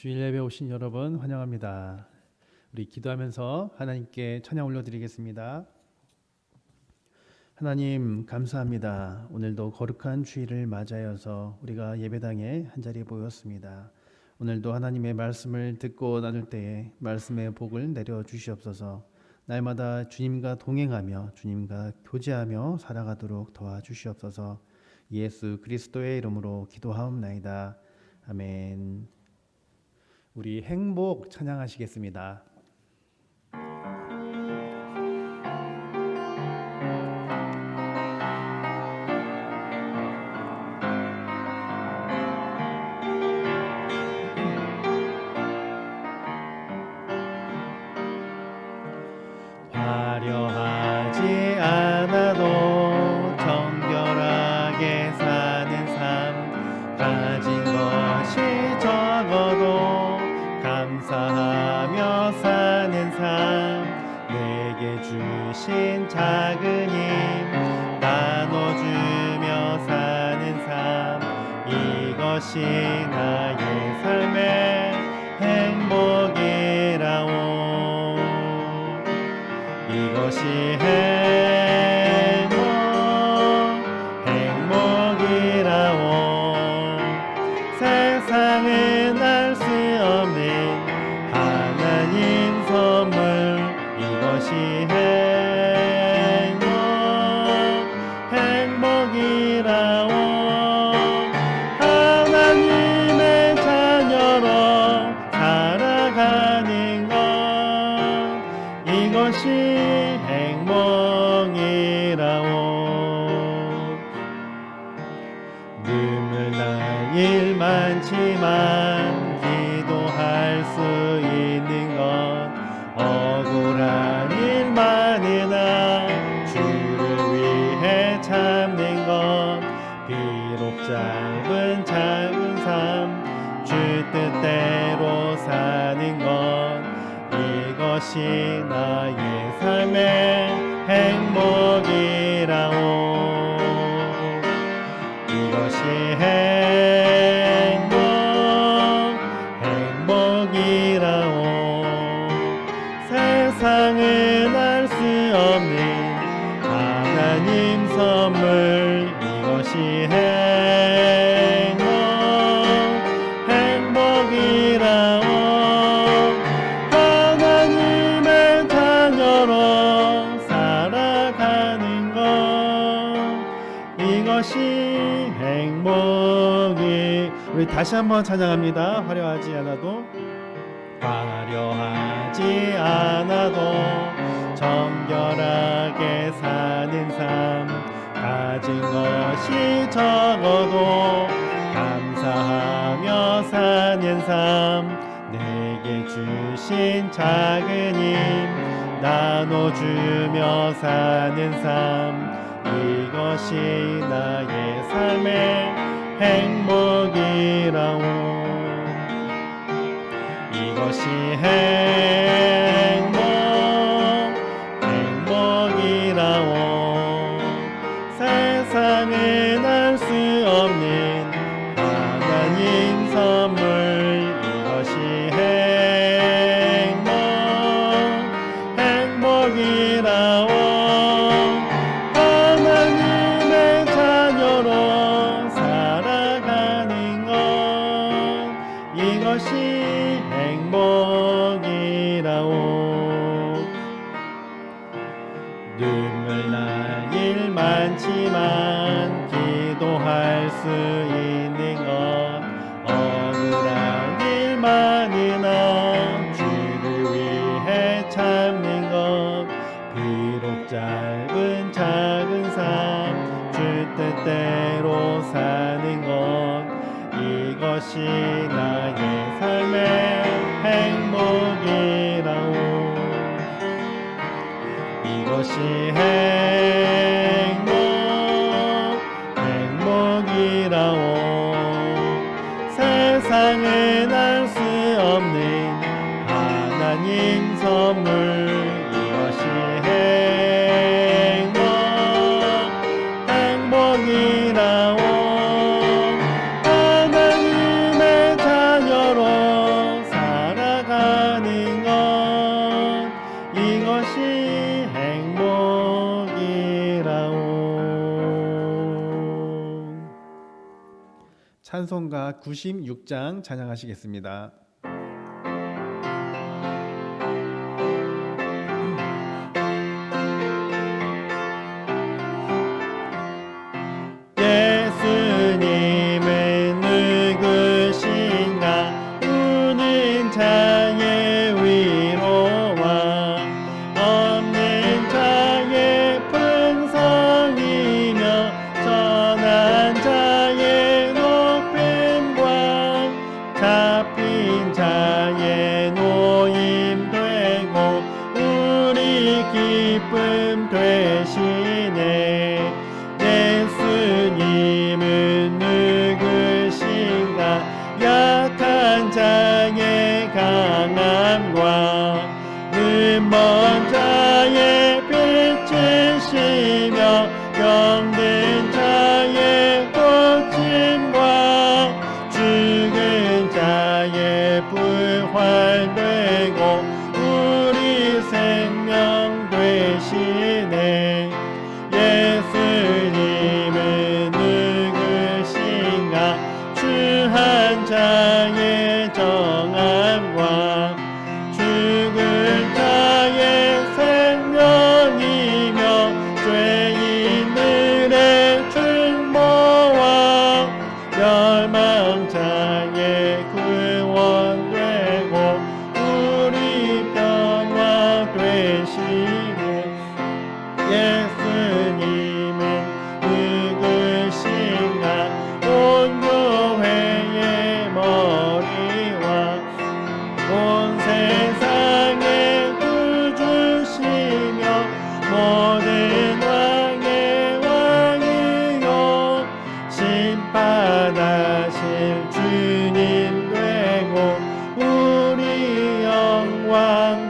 주일 예배 오신 여러분 환영합니다. 우리 기도하면서 하나님께 찬양 올려드리겠습니다. 하나님 감사합니다. 오늘도 거룩한 주일을 맞이하여서 우리가 예배당에 한자리에 모였습니다. 오늘도 하나님의 말씀을 듣고 나눌 때에 말씀의 복을 내려 주시옵소서. 날마다 주님과 동행하며 주님과 교제하며 살아가도록 도와주시옵소서. 예수 그리스도의 이름으로 기도하옵나이다. 아멘. 우리 행복 찬양하시겠습니다. 화려하지 않아도 정결하게 사는 삶, 가진 것이 적어도 감사하며 사는 삶, 내게 주신 작은 힘 나눠주며 사는 삶, 이것이 나의 삶의 행복이라오. 이것이 행복이라오. 세상은 알 수 없는 하나님 선물, 이것이 행복이라오. 하나님의 자녀로 살아가는 것, 이것이 행복이라오. 눈물 날 일 많지만 기도할 수 있는 것, 억울한 일 많으나 주를 위해 참는 것, 비록 짧은 삶 주 뜻대로 사는 것, 이것이 나의 삶의 행복이라오. 이것이 행복이라오. 세상은 알 수 없는 하나님 선물, 이것이 행복이라오. 하나님의 자녀로 살아가는 것, 이것이 행복이. 우리 다시 한번 찬양합니다. 화려하지 않아도 정결하게 사는 삶, 가진 것이 적어도 감사하며 사는 삶, 내게 주신 작은 힘 나눠주며 사는 삶, 이것이 나의 삶의 행복이라오. 이것이 행복이라오. 세상은 알 수 없는 하나님 선물, 이것이 행복이라오. 하나님의 자녀로 살아가는 것, 이것이 행복이라오. 눈물 날 일 많지만 기도할 수 있는 것, 억울한 일 많으나 주를 위해 참는 것, 비록 짧은 작은 삶 주 뜻대로 사는 것, 이것이 나의 삶의 행복이라오. 이것이 행복이라오. 세상은 알 수 없는 하나님 선물, 이것이 행복이라오. 하나님의 자녀로 찬송가 96장 찬양하시겠습니다. 예수님은 누구신가 우는 자의 위로와 없는 자의 풍성이며 전한 자의 높임과 잡힌 자의 노임 되고 우리 기쁨 되시네. 예수님은 누구신가 약한 자의 강함과 눈먼 자의 빛이시며 병든 자의 고침과 죽은 자의 부활되고 우리 생명 되시네. 예수님은 누구신가 추한 자의 정함과 죽은 자의 생명이며 죄인들의 충모와 멸망자의 구원되고 우리 평화 되시네. 예수님은 누구신가 온 교회의 머리와 온 세상의 구주시며 모든 왕의 왕이요 심판하실 주님 되고 우리 영광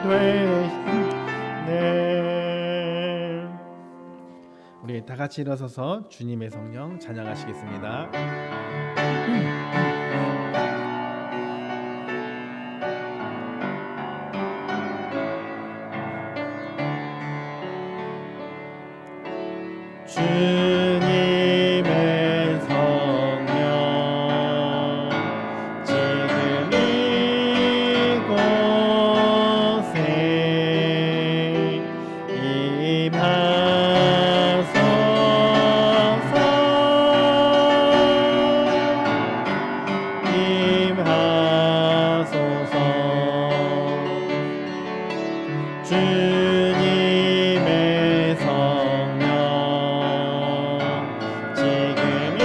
되시네. 우리 다 같이 일어서서 주님의 성령 찬양하시겠습니다. 주님의 성령 지금 이곳에 임하소서. 임하소서. 주님의 성령 지금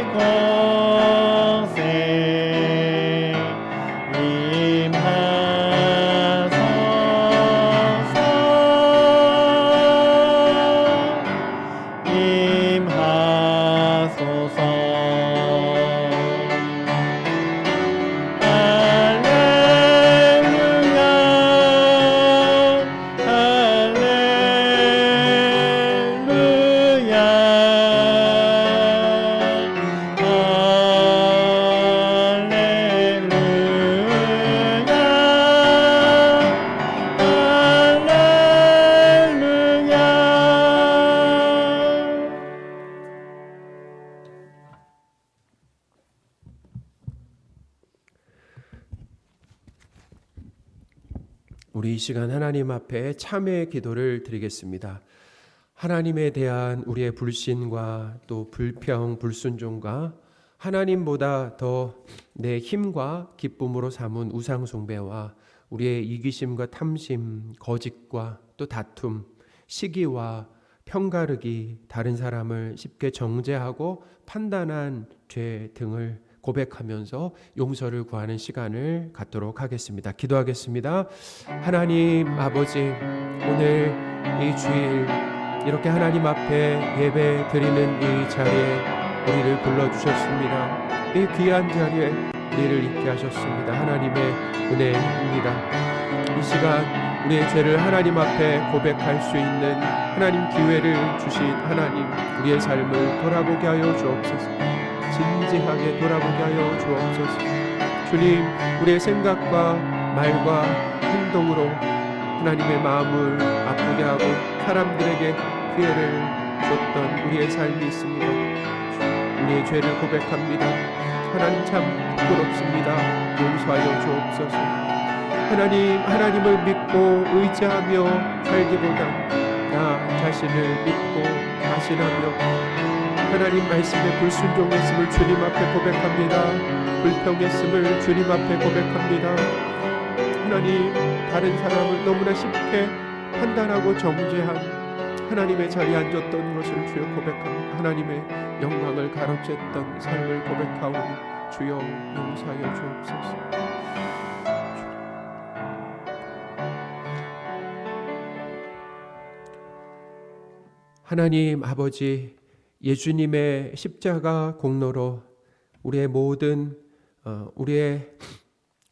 이곳에 임하소서. 우리 이 시간 하나님 앞에 참회의 기도를 드리겠습니다. 하나님에 대한 우리의 불신과 또 불평, 불순종과 하나님보다 더 내 힘과 기쁨으로 삼은 우상 숭배와 우리의 이기심과 탐심, 거짓과 또 다툼, 시기와 편가르기, 다른 사람을 쉽게 정죄하고 판단한 죄 등을 고백하면서 용서를 구하는 시간을 갖도록 하겠습니다. 기도하겠습니다. 하나님 아버지, 오늘 이 주일 이렇게 하나님 앞에 예배 드리는 이 자리에 우리를 불러주셨습니다. 이 귀한 자리에 우리를 있게 하셨습니다. 하나님의 은혜입니다. 이 시간 우리의 죄를 하나님 앞에 고백할 수 있는 하나님 기회를 주신 하나님, 우리의 삶을 돌아보게 하여 주옵소서. 진지하게 돌아보게 하여 주옵소서. 주님, 우리의 생각과 말과 행동으로 하나님의 마음을 아프게 하고 사람들에게 피해를 줬던 우리의 삶이 있습니다. 우리의 죄를 고백합니다. 하나님 참 부끄럽습니다. 용서하여 주옵소서. 하나님을 믿고 의지하며 살기보다 나 자신을 믿고 마신하며 하나님 말씀에 불순종했음을 주님 앞에 고백합니다. 불평했음을 주님 앞에 고백합니다. 하나님, 다른 사람을 너무나 쉽게 판단하고 정죄한 하나님의 자리에 앉았던 것을 주여 고백합니다. 하나님의 영광을 가로챘던 삶을 고백하오니 주여 용서하여 주옵소서. 하나님 아버지, 예수님의 십자가 공로로 우리의 모든 우리의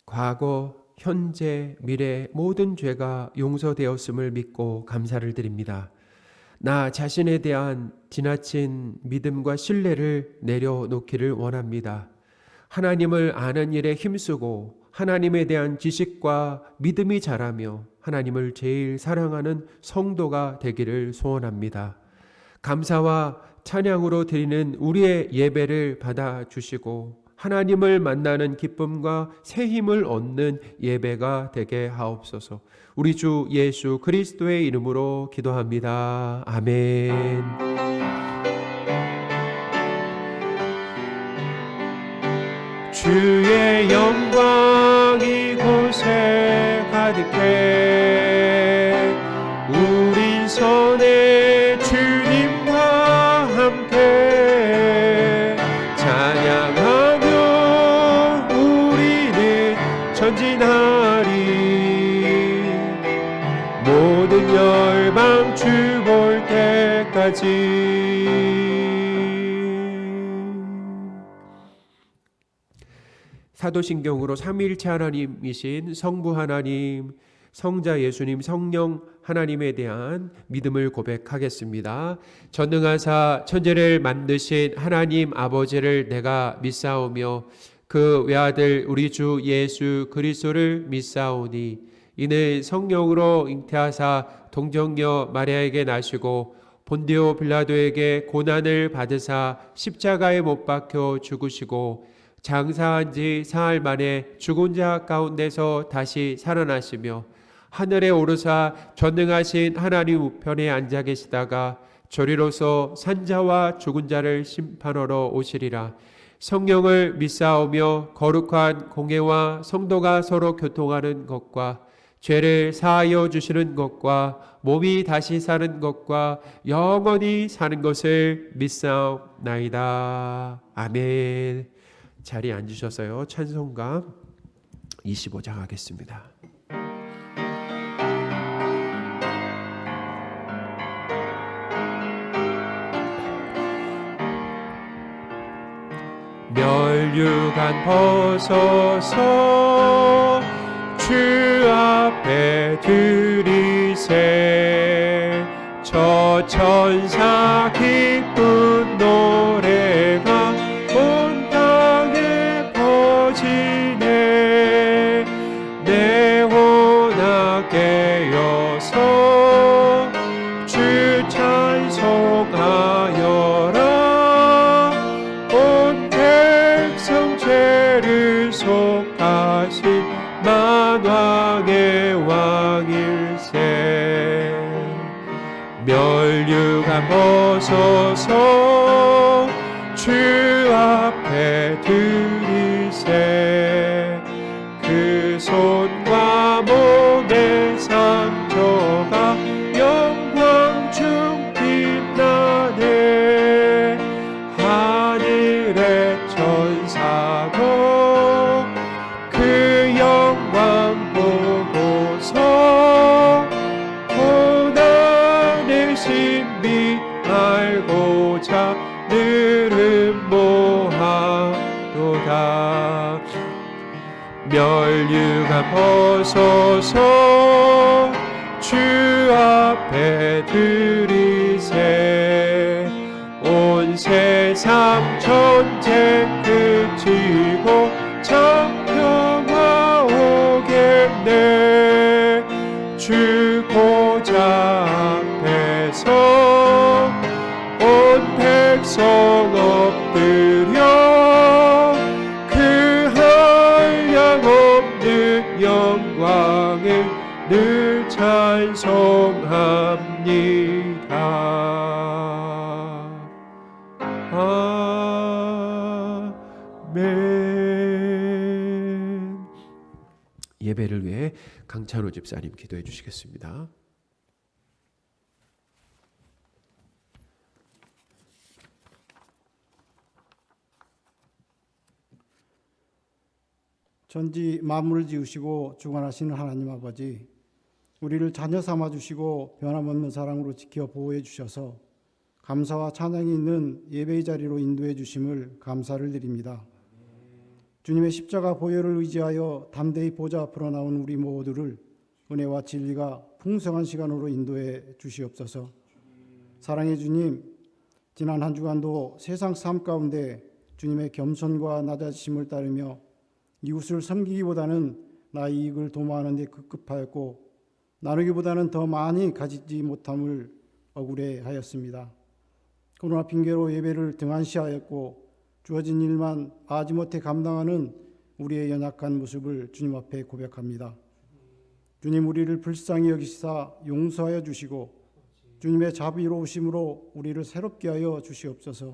과거, 현재, 미래 모든 죄가 용서되었음을 믿고 감사를 드립니다. 나 자신에 대한 지나친 믿음과 신뢰를 내려놓기를 원합니다. 하나님을 아는 일에 힘쓰고 하나님에 대한 지식과 믿음이 자라며 하나님을 제일 사랑하는 성도가 되기를 소원합니다. 감사와 찬양으로 드리는 우리의 예배를 받아주시고 하나님을 만나는 기쁨과 새 힘을 얻는 예배가 되게 하옵소서. 우리 주 예수 그리스도의 이름으로 기도합니다. 아멘. 주의 영광 이곳에 가득해 우린 선의 주님과 함께 찬양하며 우리는 전진하리. 모든 열방 주 볼 때까지. 사도신경으로 삼위일체 하나님이신 성부 하나님, 성자 예수님, 성령 하나님에 대한 믿음을 고백하겠습니다. 전능하사 천지를 만드신 하나님 아버지를 내가 믿사오며 그 외아들 우리 주 예수 그리스도를 믿사오니 이는 성령으로 잉태하사 동정녀 마리아에게 나시고 본디오 빌라도에게 고난을 받으사 십자가에 못 박혀 죽으시고 장사한 지 사흘 만에 죽은 자 가운데서 다시 살아나시며 하늘에 오르사 전능하신 하나님 우편에 앉아 계시다가 저리로서 산자와 죽은 자를 심판하러 오시리라. 성령을 믿사오며 거룩한 공회와 성도가 서로 교통하는 것과 죄를 사하여 주시는 것과 몸이 다시 사는 것과 영원히 사는 것을 믿사옵나이다. 아멘. 자리에 앉으셔서요. 찬송가 25장 하겠습니다. 멸류관 벗어서 주 앞에 들이세 저 천사 기쁜 노래가 온 땅에 퍼지네. 내 혼악 깨어서 주 찬송하여라. 온 백성 죄를 속하신 만왕의 왕일세. 멸류관 벗어서 주 앞에 들이세 그 손과 몸의 상처가 영광 중 빛나네. 하늘의 천사도 그 영광 보고서 고난의 신비 알고자 늘은 모하도다. 멸류관 벗어서 주 앞에 들이세 온 세상 전쟁 그치고 참 평화 오겠네. 주 보좌 앞에서 온 백성 엎드 찬송합니다. 아멘. 예배를 위해 강찬호 집사님 기도해 주시겠습니다. 전지 만물을 지으시고 주관하시는 하나님 아버지, 우리를 자녀 삼아 주시고 변함없는 사랑으로 지켜 보호해 주셔서 감사와 찬양이 있는 예배의 자리로 인도해 주심을 감사를 드립니다. 주님의 십자가 보혈을 의지하여 담대히 보좌 앞으로 나온 우리 모두를 은혜와 진리가 풍성한 시간으로 인도해 주시옵소서. 사랑의 주님, 지난 한 주간도 세상 삶 가운데 주님의 겸손과 낮아지심을 따르며 이웃을 섬기기보다는 나의 이익을 도모하는 데 급급하였고 나누기보다는 더 많이 가지지 못함을 억울해하였습니다. 코로나 핑계로 예배를 등한시하였고 주어진 일만 마지못해 감당하는 우리의 연약한 모습을 주님 앞에 고백합니다. 주님, 우리를 불쌍히 여기시사 용서하여 주시고 주님의 자비로우심으로 우리를 새롭게 하여 주시옵소서.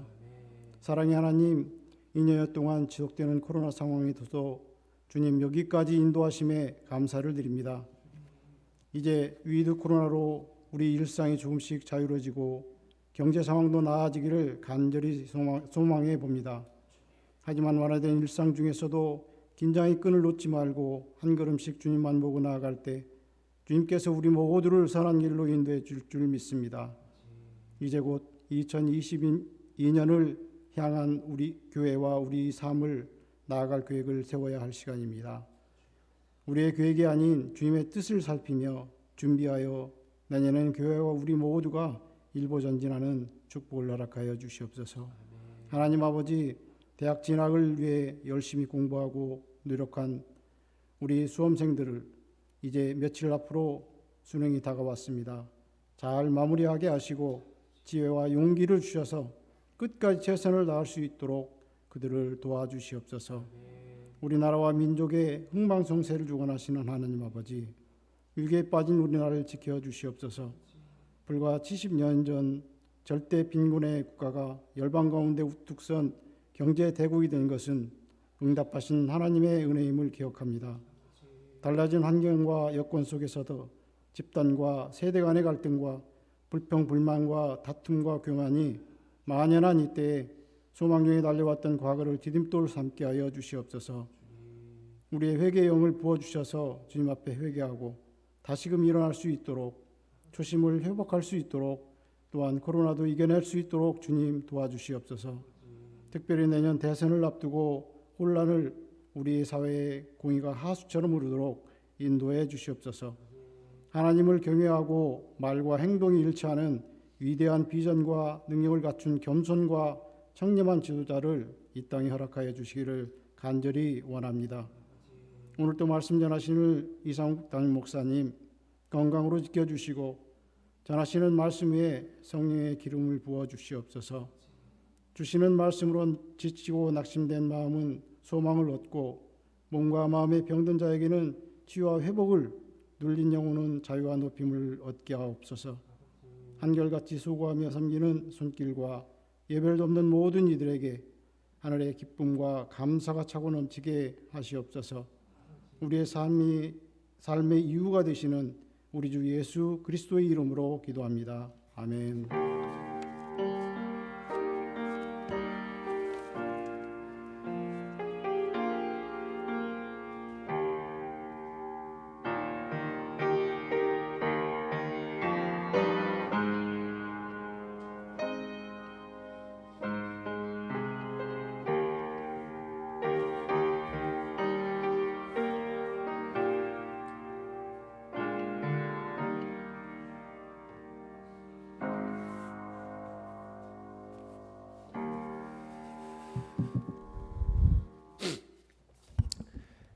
사랑의 하나님, 2년 동안 지속되는 코로나 상황에서도 주님 여기까지 인도하심에 감사를 드립니다. 이제 위드 코로나로 우리 일상이 조금씩 자유로워지고 경제 상황도 나아지기를 간절히 소망해 봅니다. 하지만 완화된 일상 중에서도 긴장의 끈을 놓지 말고 한 걸음씩 주님만 보고 나아갈 때 주님께서 우리 모두를 선한 길로 인도해 줄 줄 믿습니다. 이제 곧 2022년을 향한 우리 교회와 우리 삶을 나아갈 계획을 세워야 할 시간입니다. 우리의 계획이 아닌 주님의 뜻을 살피며 준비하여 내년에는 교회와 우리 모두가 일보 전진하는 축복을 허락하여 주시옵소서. 하나님 아버지, 대학 진학을 위해 열심히 공부하고 노력한 우리 수험생들을 이제 며칠 앞으로 수능이 다가왔습니다. 잘 마무리하게 하시고 지혜와 용기를 주셔서 끝까지 최선을 다할 수 있도록 그들을 도와주시옵소서. 우리나라와 민족의 흥망성쇠를 주관하시는 하나님 아버지, 위기에 빠진 우리나라를 지켜주시옵소서. 불과 70년 전 절대 빈곤의 국가가 열방 가운데 우뚝 선 경제 대국이 된 것은 응답하신 하나님의 은혜임을 기억합니다. 달라진 환경과 여건 속에서도 집단과 세대 간의 갈등과 불평, 불만과 다툼과 교만이 만연한 이때에 소망 중에 달려왔던 과거를 디딤돌 삼게 하여 주시옵소서. 우리의 회개의 영을 부어주셔서 주님 앞에 회개하고 다시금 일어날 수 있도록, 초심을 회복할 수 있도록, 또한 코로나도 이겨낼 수 있도록 주님 도와주시옵소서. 특별히 내년 대선을 앞두고 혼란을 우리 사회의 공의가 하수처럼 흐르도록 인도해 주시옵소서. 하나님을 경외하고 말과 행동이 일치하는 위대한 비전과 능력을 갖춘 겸손과 청렴한 지도자를 이 땅에 허락하여 주시기를 간절히 원합니다. 오늘 또 말씀 전하시는 이상욱 담임 목사님 건강으로 지켜주시고 전하시는 말씀 위에 성령의 기름을 부어 주시옵소서. 주시는 말씀으로 지치고 낙심된 마음은 소망을 얻고 몸과 마음의 병든 자에게는 치유와 회복을, 눌린 영혼은 자유와 높임을 얻게 하옵소서. 한결같이 수고하며 섬기는 손길과 예배를 돕는 모든 이들에게 하늘의 기쁨과 감사가 차고 넘치게 하시옵소서. 우리의 삶의 이유가 되시는 우리 주 예수 그리스도의 이름으로 기도합니다. 아멘.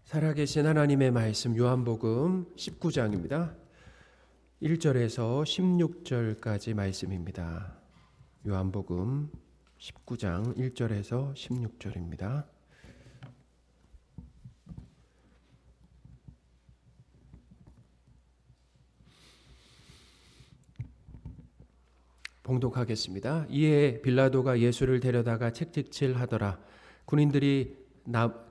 살아계신 하나님의 말씀 요한복음 19장입니다. 1절에서 16절까지 말씀입니다. 요한복음 19장 1절에서 16절입니다. 봉독하겠습니다. 이에 빌라도가 예수를 데려다가 채찍질하더라. 군인들이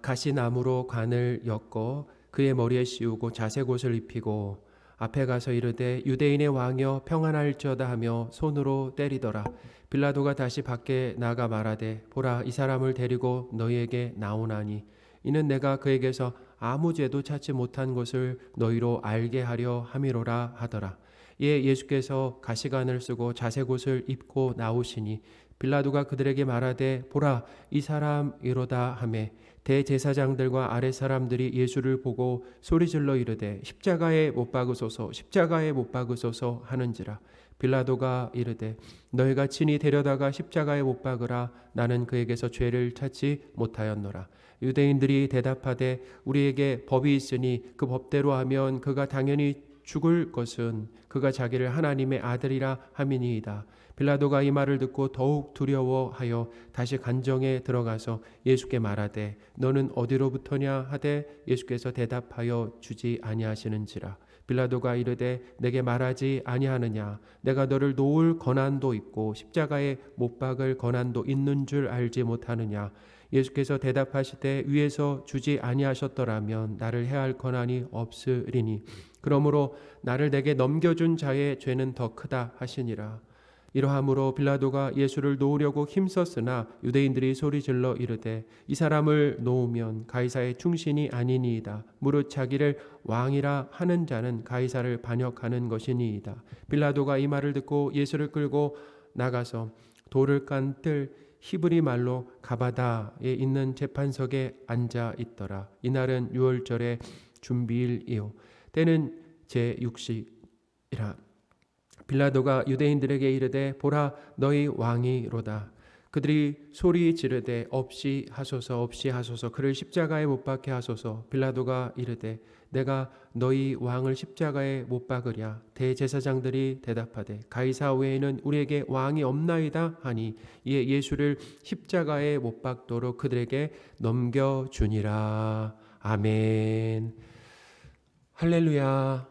가시나무로 관을 엮어 그의 머리에 씌우고 자색옷을 입히고 앞에 가서 이르되 유대인의 왕이여 평안할지어다 하며 손으로 때리더라. 빌라도가 다시 밖에 나가 말하되 보라 이 사람을 데리고 너희에게 나오나니 이는 내가 그에게서 아무 죄도 찾지 못한 것을 너희로 알게 하려 함이로라 하더라. 이에 예수께서 가시관을 쓰고 자색옷을 입고 나오시니 빌라도가 그들에게 말하되 보라 이 사람이로다 하매 대제사장들과 아랫사람들이 예수를 보고 소리질러 이르되 십자가에 못 박으소서 십자가에 못 박으소서 하는지라. 빌라도가 이르되 너희가 친히 데려다가 십자가에 못 박으라. 나는 그에게서 죄를 찾지 못하였노라. 유대인들이 대답하되 우리에게 법이 있으니 그 법대로 하면 그가 당연히 죽을 것은 그가 자기를 하나님의 아들이라 함이니이다. 빌라도가 이 말을 듣고 더욱 두려워하여 다시 관정에 들어가서 예수께 말하되 너는 어디로부터냐 하되 예수께서 대답하여 주지 아니하시는지라. 빌라도가 이르되 내게 말하지 아니하느냐 내가 너를 놓을 권한도 있고 십자가에 못 박을 권한도 있는 줄 알지 못하느냐. 예수께서 대답하시되 위에서 주지 아니하셨더라면 나를 해할 권한이 없으리니 그러므로 나를 내게 넘겨준 자의 죄는 더 크다 하시니라. 이러함으로 빌라도가 예수를 놓으려고 힘썼으나 유대인들이 소리질러 이르되 이 사람을 놓으면 가이사의 충신이 아니니이다. 무릇 자기를 왕이라 하는 자는 가이사를 반역하는 것이니이다. 빌라도가 이 말을 듣고 예수를 끌고 나가서 돌을 깐 뜰 히브리 말로 가바다에 있는 재판석에 앉아 있더라. 이날은 유월절의 준비일이요 때는 제6시이라. 빌라도가 유대인들에게 이르되 보라 너희 왕이로다. 그들이 소리 지르되 없이 하소서 없이 하소서 그를 십자가에 못 박게 하소서. 빌라도가 이르되 내가 너희 왕을 십자가에 못 박으랴. 대제사장들이 대답하되 가이사 외에는 우리에게 왕이 없나이다 하니 이에 예수를 십자가에 못 박도록 그들에게 넘겨주니라. 아멘. 할렐루야.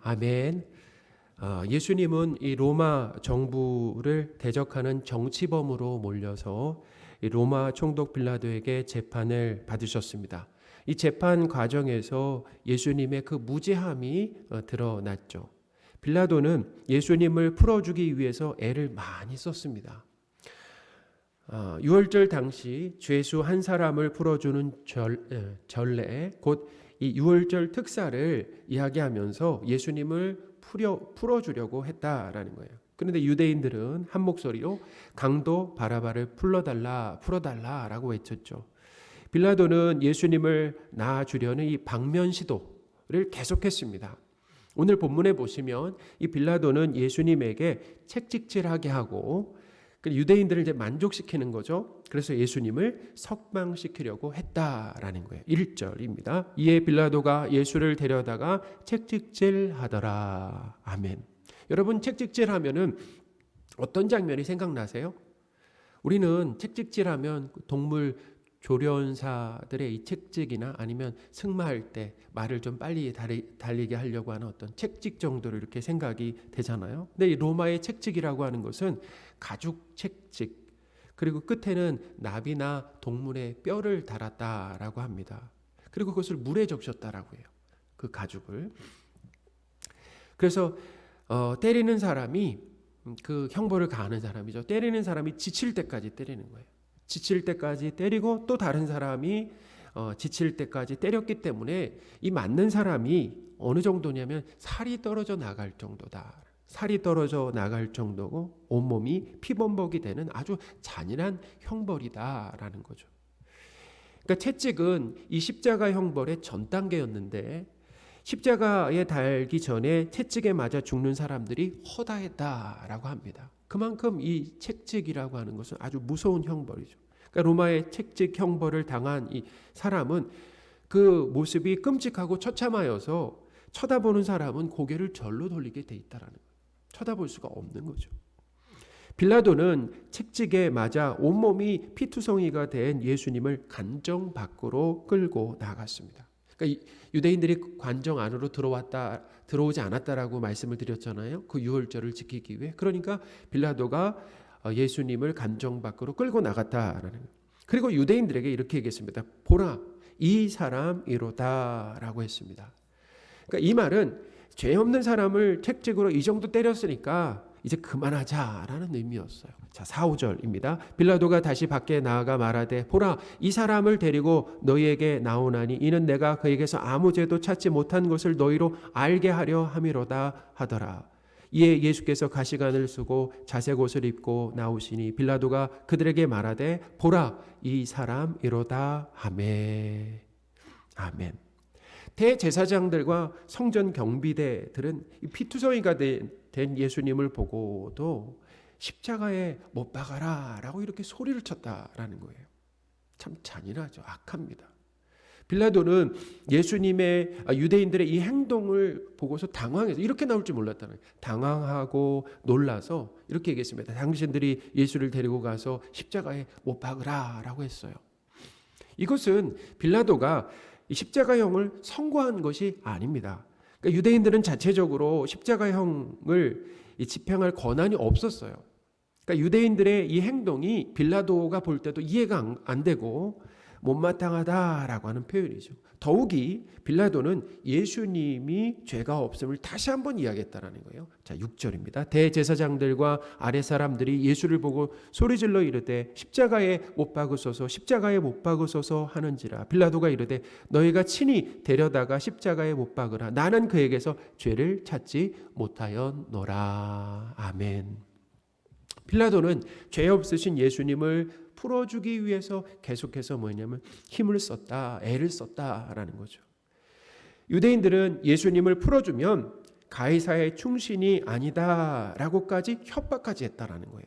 아멘. 예수님은 이 로마 정부를 대적하는 정치범으로 몰려서 이 로마 총독 빌라도에게 재판을 받으셨습니다. 이 재판 과정에서 예수님의 그 무죄함이 드러났죠. 빌라도는 예수님을 풀어주기 위해서 애를 많이 썼습니다. 유월절 당시 죄수 한 사람을 풀어주는 전례, 곧 이 유월절 특사를 이야기하면서 예수님을 풀어주려고 했다라는 거예요. 그런데 유대인들은 한 목소리로 강도 바라바를 풀어달라라고 외쳤죠. 빌라도는 예수님을 낳아주려는 이 방면 시도를 계속했습니다. 오늘 본문에 보시면 이 빌라도는 예수님에게 책찍질하게 하고 유대인들을 이제 만족시키는 거죠. 그래서 예수님을 석방시키려고 했다라는 거예요. 1절입니다. 이에 빌라도가 예수를 데려다가 책찍질하더라. 아멘. 여러분 책찍질하면은 어떤 장면이 생각나세요? 우리는 책찍질하면 동물 조련사들의 이 책찍이나 아니면 승마할 때 말을 좀 빨리 달리게 하려고 하는 어떤 책찍 정도로 이렇게 생각이 되잖아요. 근데 이 로마의 책찍이라고 하는 것은 가죽 책찍 그리고 끝에는 나비나 동물의 뼈를 달았다라고 합니다. 그리고 그것을 물에 적셨다라고 해요. 그 가죽을. 그래서 때리는 사람이 그 형벌을 가하는 사람이죠. 때리는 사람이 지칠 때까지 때리는 거예요. 지칠 때까지 때리고 또 다른 사람이 지칠 때까지 때렸기 때문에 이 맞는 사람이 어느 정도냐면 살이 떨어져 나갈 정도다. 살이 떨어져 나갈 정도고 온몸이 피범벅이 되는 아주 잔인한 형벌이다라는 거죠. 그러니까 채찍은 이 십자가 형벌의 전 단계였는데 십자가에 달기 전에 채찍에 맞아 죽는 사람들이 허다했다라고 합니다. 그만큼 이 채찍이라고 하는 것은 아주 무서운 형벌이죠. 그러니까 로마의 채찍 형벌을 당한 이 사람은 그 모습이 끔찍하고 처참하여서 쳐다보는 사람은 고개를 절로 돌리게 돼 있다라는 거예요. 쳐다볼 수가 없는 거죠. 빌라도는 채찍에 맞아 온몸이 피투성이가 된 예수님을 관정 밖으로 끌고 나갔습니다. 그러니까 그러니까 유대인들이 관정 안으로 들어오지 않았다라고 말씀을 드렸잖아요. 그 유월절을 지키기 위해. 그러니까 빌라도가 예수님을 관정 밖으로 끌고 나갔다라는 거예요. 그리고 유대인들에게 이렇게 얘기했습니다. 보라, 이 사람이로다라고 했습니다. 그러니까 이 말은 죄 없는 사람을 책찍으로 이 정도 때렸으니까 이제 그만하자라는 의미였어요. 자, 4, 5절입니다. 빌라도가 다시 밖에 나아가 말하되 보라, 이 사람을 데리고 너희에게 나오나니 이는 내가 그에게서 아무 죄도 찾지 못한 것을 너희로 알게 하려 함이로다 하더라. 이에 예수께서 가시관을 쓰고 자색 옷을 입고 나오시니 빌라도가 그들에게 말하되 보라, 이 사람이로다 하매. 아멘. 대제사장들과 성전 경비대들은 피투성이가 된 예수님을 보고도 십자가에 못 박아라 라고 이렇게 소리를 쳤다라는 거예요. 참 잔인하죠. 악합니다. 빌라도는 유대인들의 이 행동을 보고서 당황해서 이렇게 나올 줄 몰랐다는 거예요. 당황하고 놀라서 이렇게 얘기했습니다. 당신들이 예수를 데리고 가서 십자가에 못 박으라 라고 했어요. 이것은 빌라도가 십자가형을 선고한 것이 아닙니다. 그러니까 유대인들은 자체적으로 십자가형을 집행할 권한이 없었어요. 그러니까 유대인들의 이 행동이 빌라도가 볼 때도 이해가 안 되고 못마땅하다라고 하는 표현이죠. 더욱이 빌라도는 예수님이 죄가 없음을 다시 한번 이야기했다라는 거예요. 자, 6절입니다. 대제사장들과 아랫 사람들이 예수를 보고 소리질러 이르되 십자가에 못 박으소서 십자가에 못 박으소서 하는지라. 빌라도가 이르되 너희가 친히 데려다가 십자가에 못 박으라. 나는 그에게서 죄를 찾지 못하였노라. 아멘. 빌라도는 죄 없으신 예수님을 풀어주기 위해서 계속해서 뭐냐면 힘을 썼다, 애를 썼다라는 거죠. 유대인들은 예수님을 풀어주면 가이사의 충신이 아니다라고까지 협박까지 했다라는 거예요.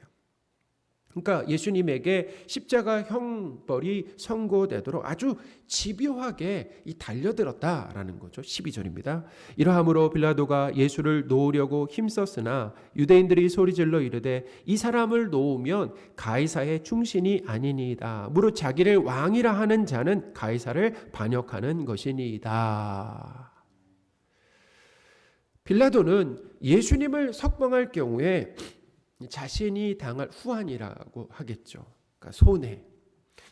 그러니까 예수님에게 십자가 형벌이 선고되도록 아주 집요하게 달려들었다라는 거죠. 12절입니다. 이러함으로 빌라도가 예수를 놓으려고 힘썼으나 유대인들이 소리질러 이르되 이 사람을 놓으면 가이사의 충신이 아니니이다. 무릇 자기를 왕이라 하는 자는 가이사를 반역하는 것이니이다. 빌라도는 예수님을 석방할 경우에 자신이 당할 후환이라고 하겠죠. 그러니까 손해.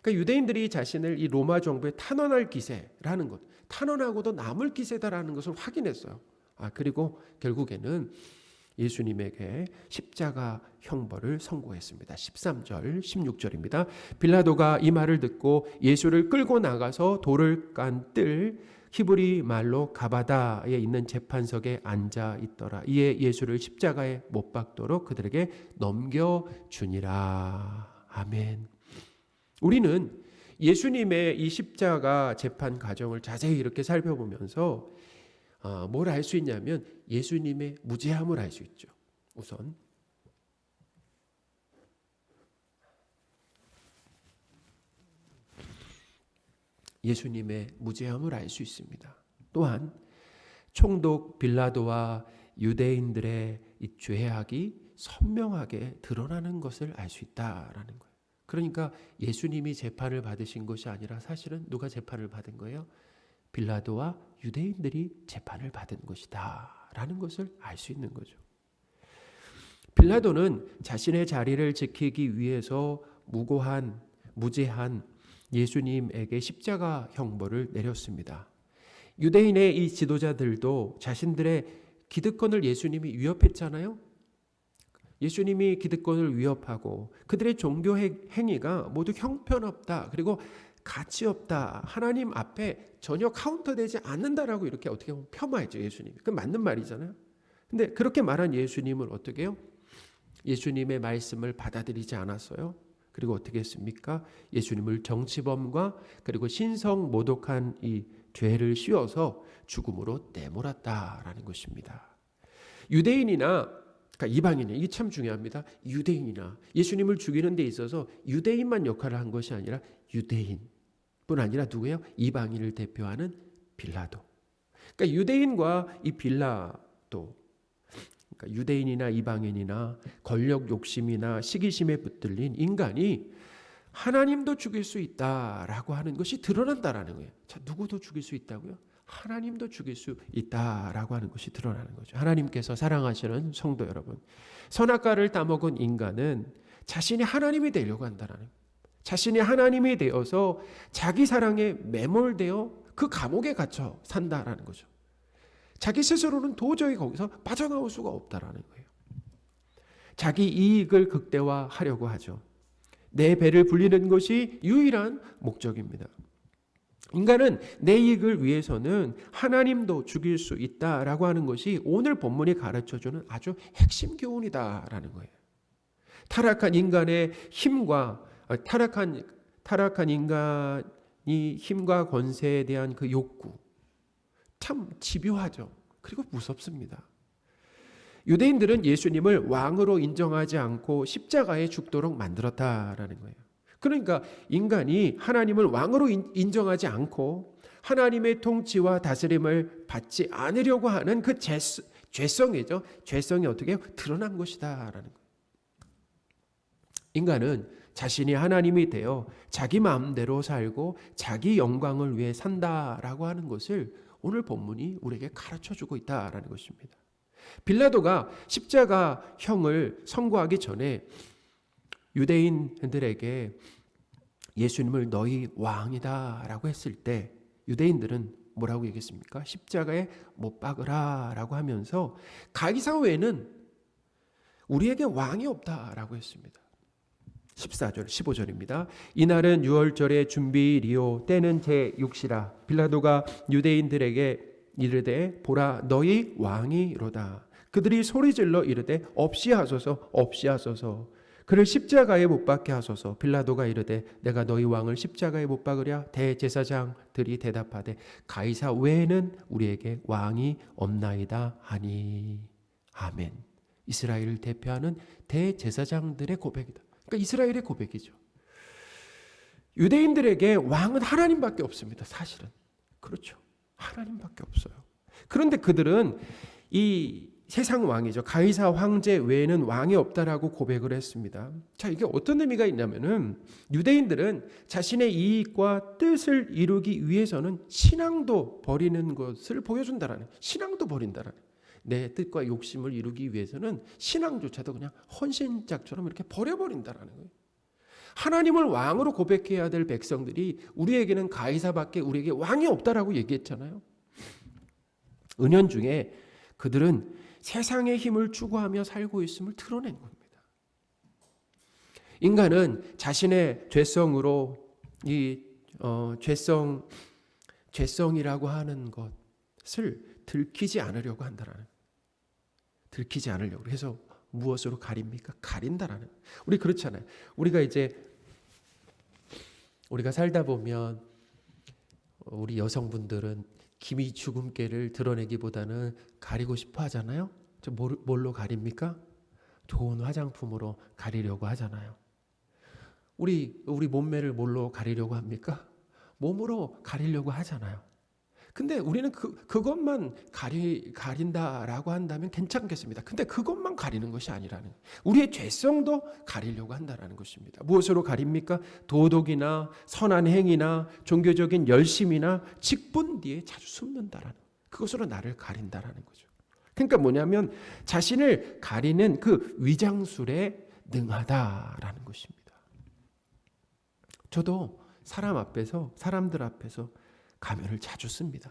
그러니까 유대인들이 자신을 이 로마 정부에 탄원할 기세라는 것, 탄원하고도 남을 기세다라는 것을 확인했어요. 그리고 결국에는 예수님에게 십자가 형벌을 선고했습니다. 13절, 16절입니다. 빌라도가 이 말을 듣고 예수를 끌고 나가서 돌을 깐 뜰 히브리 말로 가바다에 있는 재판석에 앉아 있더라. 이에 예수를 십자가에 못 박도록 그들에게 넘겨주니라. 아멘. 우리는 예수님의 이 십자가 재판 과정을 자세히 이렇게 살펴보면서 뭘 알 수 있냐면 예수님의 무죄함을 알 수 있죠. 우선 예수님의 무죄함을 알 수 있습니다. 또한 총독 빌라도와 유대인들의 이 죄악이 선명하게 드러나는 것을 알 수 있다라는 거예요. 그러니까 예수님이 재판을 받으신 것이 아니라 사실은 누가 재판을 받은 거예요? 빌라도와 유대인들이 재판을 받은 것이다 라는 것을 알 수 있는 거죠. 빌라도는 자신의 자리를 지키기 위해서 무죄한 예수님에게 십자가 형벌을 내렸습니다. 유대인의 이 지도자들도 자신들의 기득권을 예수님이 위협했잖아요. 예수님이 기득권을 위협하고 그들의 종교 행위가 모두 형편없다. 그리고 가치 없다. 하나님 앞에 전혀 카운터되지 않는다라고 이렇게 어떻게 보면 폄하했죠. 예수님이. 그 맞는 말이잖아요. 근데 그렇게 말한 예수님을 어떻게 해요? 예수님의 말씀을 받아들이지 않았어요. 그리고 어떻게 했습니까? 예수님을 정치범과 그리고 신성 모독한 이 죄를 씌워서 죽음으로 내몰았다라는 것입니다. 유대인이나 그러니까 이방인이 이게 참 중요합니다. 유대인이나 예수님을 죽이는 데 있어서 유대인만 역할을 한 것이 아니라 유대인뿐 아니라 누구예요? 이방인을 대표하는 빌라도. 그러니까 유대인과 이 빌라도 그러니까 유대인이나 이방인이나 권력 욕심이나 시기심에 붙들린 인간이 하나님도 죽일 수 있다라고 하는 것이 드러난다라는 거예요. 자, 누구도 죽일 수 있다고요? 하나님도 죽일 수 있다라고 하는 것이 드러나는 거죠. 하나님께서 사랑하시는 성도 여러분, 선악과를 따먹은 인간은 자신이 하나님이 되려고 한다라는, 자신이 하나님이 되어서 자기 사랑에 매몰되어 그 감옥에 갇혀 산다라는 거죠. 자기 스스로는 도저히 거기서 빠져나올 수가 없다라는 거예요. 자기 이익을 극대화하려고 하죠. 내 배를 불리는 것이 유일한 목적입니다. 인간은 내 이익을 위해서는 하나님도 죽일 수 있다라고 하는 것이 오늘 본문이 가르쳐주는 아주 핵심 교훈이다라는 거예요. 타락한 인간의 힘과 타락한 인간이 힘과 권세에 대한 그 욕구, 참 집요하죠. 그리고 무섭습니다. 유대인들은 예수님을 왕으로 인정하지 않고 십자가에 죽도록 만들었다라는 거예요. 그러니까 인간이 하나님을 왕으로 인정하지 않고 하나님의 통치와 다스림을 받지 않으려고 하는 그 죄성이죠. 죄성이 어떻게 드러난 것이다라는 거예요. 인간은 자신이 하나님이 되어 자기 마음대로 살고 자기 영광을 위해 산다라고 하는 것을 오늘 본문이 우리에게 가르쳐주고 있다라는 것입니다. 빌라도가 십자가형을 선고하기 전에 유대인들에게 예수님을 너희 왕이다라고 했을 때 유대인들은 뭐라고 얘기했습니까? 십자가에 못 박으라라고 하면서 가이사 외에는 우리에게 왕이 없다라고 했습니다. 14절, 15절입니다. 이날은 유월절의 준비일이요 때는 제6시라. 빌라도가 유대인들에게 이르되 보라 너희 왕이로다. 그들이 소리질러 이르되 없이 하소서 없이 하소서. 그를 십자가에 못 박게 하소서. 빌라도가 이르되 내가 너희 왕을 십자가에 못 박으랴. 대제사장들이 대답하되 가이사 외에는 우리에게 왕이 없나이다 하니. 아멘. 이스라엘을 대표하는 대제사장들의 고백이다. 그러니까 이스라엘의 고백이죠. 유대인들에게 왕은 하나님밖에 없습니다. 사실은. 그렇죠. 하나님밖에 없어요. 그런데 그들은 이 세상 왕이죠. 가이사 황제 외에는 왕이 없다라고 고백을 했습니다. 자, 이게 어떤 의미가 있냐면은 유대인들은 자신의 이익과 뜻을 이루기 위해서는 신앙도 버리는 것을 보여준다라는, 신앙도 버린다라는, 내 뜻과 욕심을 이루기 위해서는 신앙조차도 그냥 헌신짝처럼 이렇게 버려버린다라는 거예요. 하나님을 왕으로 고백해야 될 백성들이 우리에게는 가이사밖에 우리에게 왕이 없다라고 얘기했잖아요. 은연중에 그들은 세상의 힘을 추구하며 살고 있음을 드러낸 겁니다. 인간은 자신의 죄성으로 이 죄성이라고 하는 것을 들키지 않으려고 한다라는, 들키지 않으려고 해서 무엇으로 가립니까? 가린다라는. 우리 그렇잖아요. 우리가 살다 보면 우리 여성분들은 기미 주근깨를 드러내기보다는 가리고 싶어 하잖아요. 뭘로 가립니까? 좋은 화장품으로 가리려고 하잖아요. 우리 몸매를 뭘로 가리려고 합니까? 몸으로 가리려고 하잖아요. 근데 우리는 그것만 가린다라고 한다면 괜찮겠습니다. 근데 그것만 가리는 것이 아니라는, 우리의 죄성도 가리려고 한다라는 것입니다. 무엇으로 가립니까? 도덕이나 선한 행위나 종교적인 열심이나 직분 뒤에 자주 숨는다라는, 그것으로 나를 가린다라는 거죠. 그러니까 뭐냐면 자신을 가리는 그 위장술에 능하다라는 것입니다. 저도 사람들 앞에서 가면을 자주 씁니다.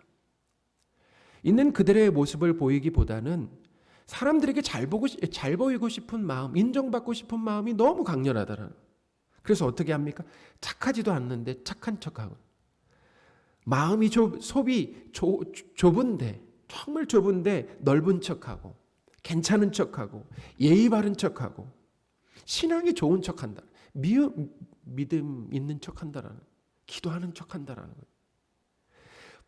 있는 그들의 모습을 보이기보다는 사람들에게 잘 보이고 싶은 마음, 인정받고 싶은 마음이 너무 강렬하다는. 그래서 어떻게 합니까? 착하지도 않는데 착한 척하고, 마음이 속이 좁은데, 정말 좁은데 넓은 척하고, 괜찮은 척하고, 예의 바른 척하고, 신앙이 좋은 척한다, 믿음 있는 척한다라는, 기도하는 척한다라는 거예요.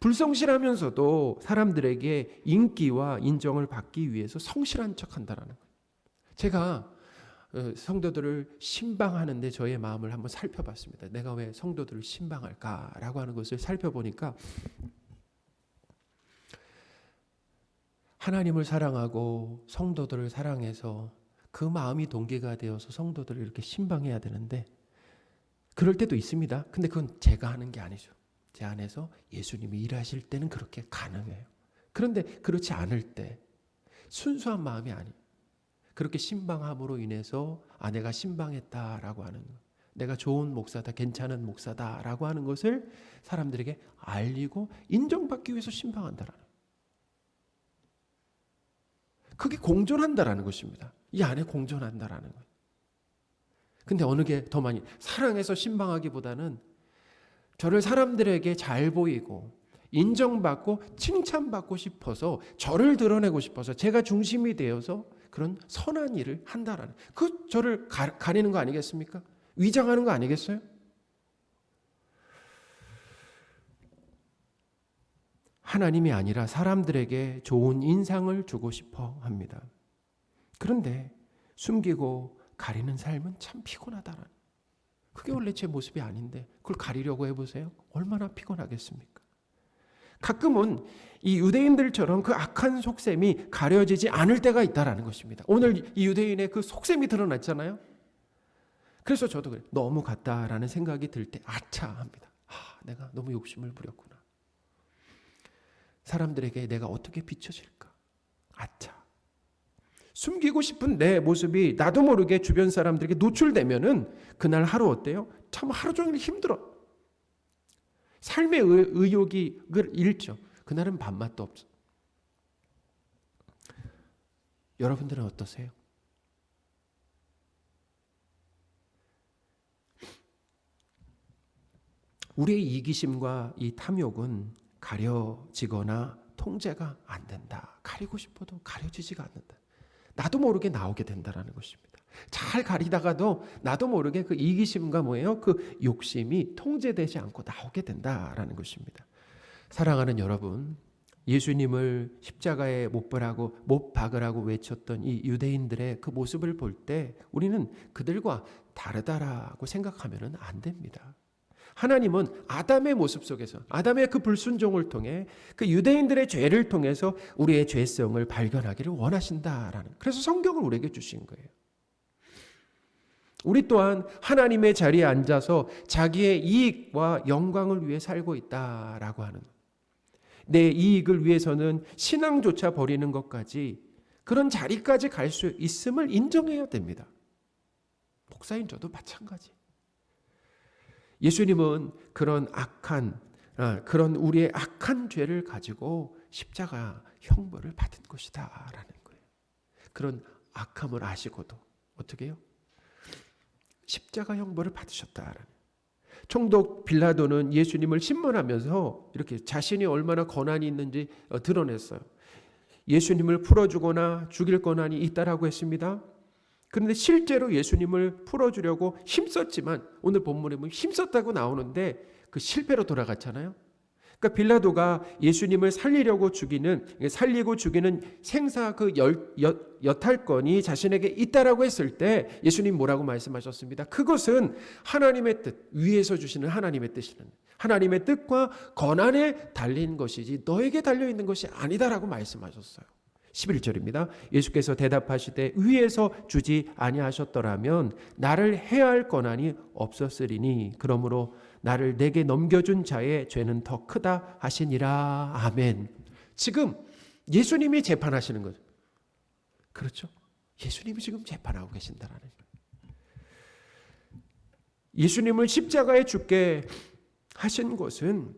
불성실하면서도 사람들에게 인기와 인정을 받기 위해서 성실한 척한다라는 거예요. 제가 성도들을 신방하는데 저의 마음을 한번 살펴봤습니다. 내가 왜 성도들을 신방할까라고 하는 것을 살펴보니까 하나님을 사랑하고 성도들을 사랑해서 그 마음이 동기가 되어서 성도들을 이렇게 신방해야 되는데, 그럴 때도 있습니다. 근데 그건 제가 하는 게 아니죠. 제 안에서 예수님이 일하실 때는 그렇게 가능해요. 그런데 그렇지 않을 때 순수한 마음이 아니에요. 그렇게 신방함으로 인해서 내가 신방했다라고 하는 것, 내가 좋은 목사다, 괜찮은 목사다라고 하는 것을 사람들에게 알리고 인정받기 위해서 신방한다라는 거예요. 그게 공존한다라는 것입니다. 이 안에 공존한다라는 거예요. 근데 어느 게 더 많이 사랑해서 신방하기보다는 저를 사람들에게 잘 보이고 인정받고 칭찬받고 싶어서 저를 드러내고 싶어서 제가 중심이 되어서 그런 선한 일을 한다라는 그 저를 가리는 거 아니겠습니까? 위장하는 거 아니겠어요? 하나님이 아니라 사람들에게 좋은 인상을 주고 싶어 합니다. 그런데 숨기고 가리는 삶은 참 피곤하다라는, 그게 원래 제 모습이 아닌데 그걸 가리려고 해보세요. 얼마나 피곤하겠습니까? 가끔은 이 유대인들처럼 그 악한 속셈이 가려지지 않을 때가 있다라는 것입니다. 오늘 이 유대인의 그 속셈이 드러났잖아요. 그래서 저도 그래, 너무 같다라는 생각이 들 때 아차 합니다. 내가 너무 욕심을 부렸구나. 사람들에게 내가 어떻게 비춰질까? 아차. 숨기고 싶은 내 모습이 나도 모르게 주변 사람들에게 노출되면은 그날 하루 어때요? 참 하루 종일 힘들어. 삶의 의욕이 잃죠. 그날은 밥맛도 없어. 여러분들은 어떠세요? 우리의 이기심과 이 탐욕은 가려지거나 통제가 안 된다. 가리고 싶어도 가려지지가 않는다. 나도 모르게 나오게 된다라는 것입니다. 잘 가리다가도 나도 모르게 그 이기심과 뭐예요? 그 욕심이 통제되지 않고 나오게 된다라는 것입니다. 사랑하는 여러분, 예수님을 십자가에 못 박으라고 외쳤던 이 유대인들의 그 모습을 볼 때 우리는 그들과 다르다라고 생각하면 안 됩니다. 하나님은 아담의 모습 속에서, 아담의 그 불순종을 통해 그 유대인들의 죄를 통해서 우리의 죄성을 발견하기를 원하신다라는, 그래서 성경을 우리에게 주신 거예요. 우리 또한 하나님의 자리에 앉아서 자기의 이익과 영광을 위해 살고 있다라고 하는, 내 이익을 위해서는 신앙조차 버리는 것까지, 그런 자리까지 갈 수 있음을 인정해야 됩니다. 목사인 저도 마찬가지. 예수님은 그런 그런 우리의 악한 죄를 가지고 십자가 형벌을 받은 것이다라는 거예요. 그런 악함을 아시고도 어떻게 해요? 십자가 형벌을 받으셨다라는. 총독 빌라도는 예수님을 신문하면서 이렇게 자신이 얼마나 권한이 있는지 드러냈어요. 예수님을 풀어주거나 죽일 권한이 있다라고 했습니다. 그런데 실제로 예수님을 풀어주려고 힘썼지만 오늘 본문에 보면 힘썼다고 나오는데 그 실패로 돌아갔잖아요. 그러니까 빌라도가 예수님을 살리고 죽이는 생사 그 여탈권이 자신에게 있다라고 했을 때 예수님 뭐라고 말씀하셨습니다. 그것은 하나님의 뜻, 위에서 주시는 하나님의 뜻이는 하나님의 뜻과 권한에 달린 것이지 너에게 달려있는 것이 아니다라고 말씀하셨어요. 11절입니다. 예수께서 대답하시되 위에서 주지 아니하셨더라면 나를 해할 권한이 없었으리니 그러므로 나를 내게 넘겨준 자의 죄는 더 크다 하시니라. 아멘. 지금 예수님이 재판하시는 거죠. 그렇죠? 예수님이 지금 재판하고 계신다라는 거예요. 예수님을 십자가에 죽게 하신 것은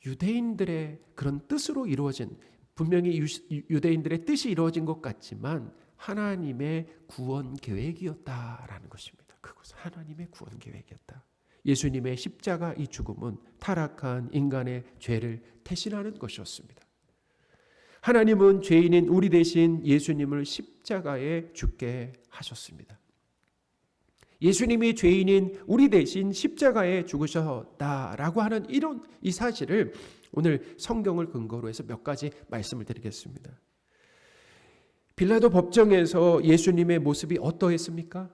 유대인들의 그런 뜻으로 이루어진, 분명히 유대인들의 뜻이 이루어진 것 같지만 하나님의 구원 계획이었다라는 것입니다. 그것은 하나님의 구원 계획이었다. 예수님의 십자가 이 죽음은 타락한 인간의 죄를 대신하는 것이었습니다. 하나님은 죄인인 우리 대신 예수님을 십자가에 죽게 하셨습니다. 예수님이 죄인인 우리 대신 십자가에 죽으셨다라고 하는 이런 이 사실을 오늘 성경을 근거로 해서 몇 가지 말씀을 드리겠습니다. 빌라도 법정에서 예수님의 모습이 어떠했습니까?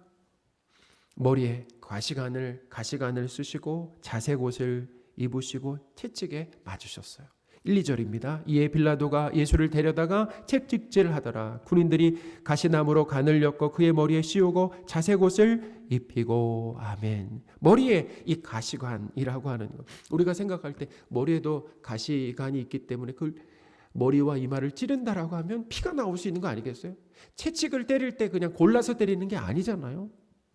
머리에 가시관을 쓰시고 자색 옷을 입으시고 채찍에 맞으셨어요. 1, 2절입니다. 이에 빌라도가 예수를 데려다가 채찍질을 하더라. 군인들이 가시나무로 간을 엮어 그의 머리에 씌우고 자색 옷을 입히고. 아멘. 머리에 이 가시관이라고 하는 것, 우리가 생각할 때 머리에도 가시관이 있기 때문에 그 머리와 이마를 찌른다라고 하면 피가 나올 수 있는 거 아니겠어요? 채찍을 때릴 때 그냥 골라서 때리는 게 아니잖아요.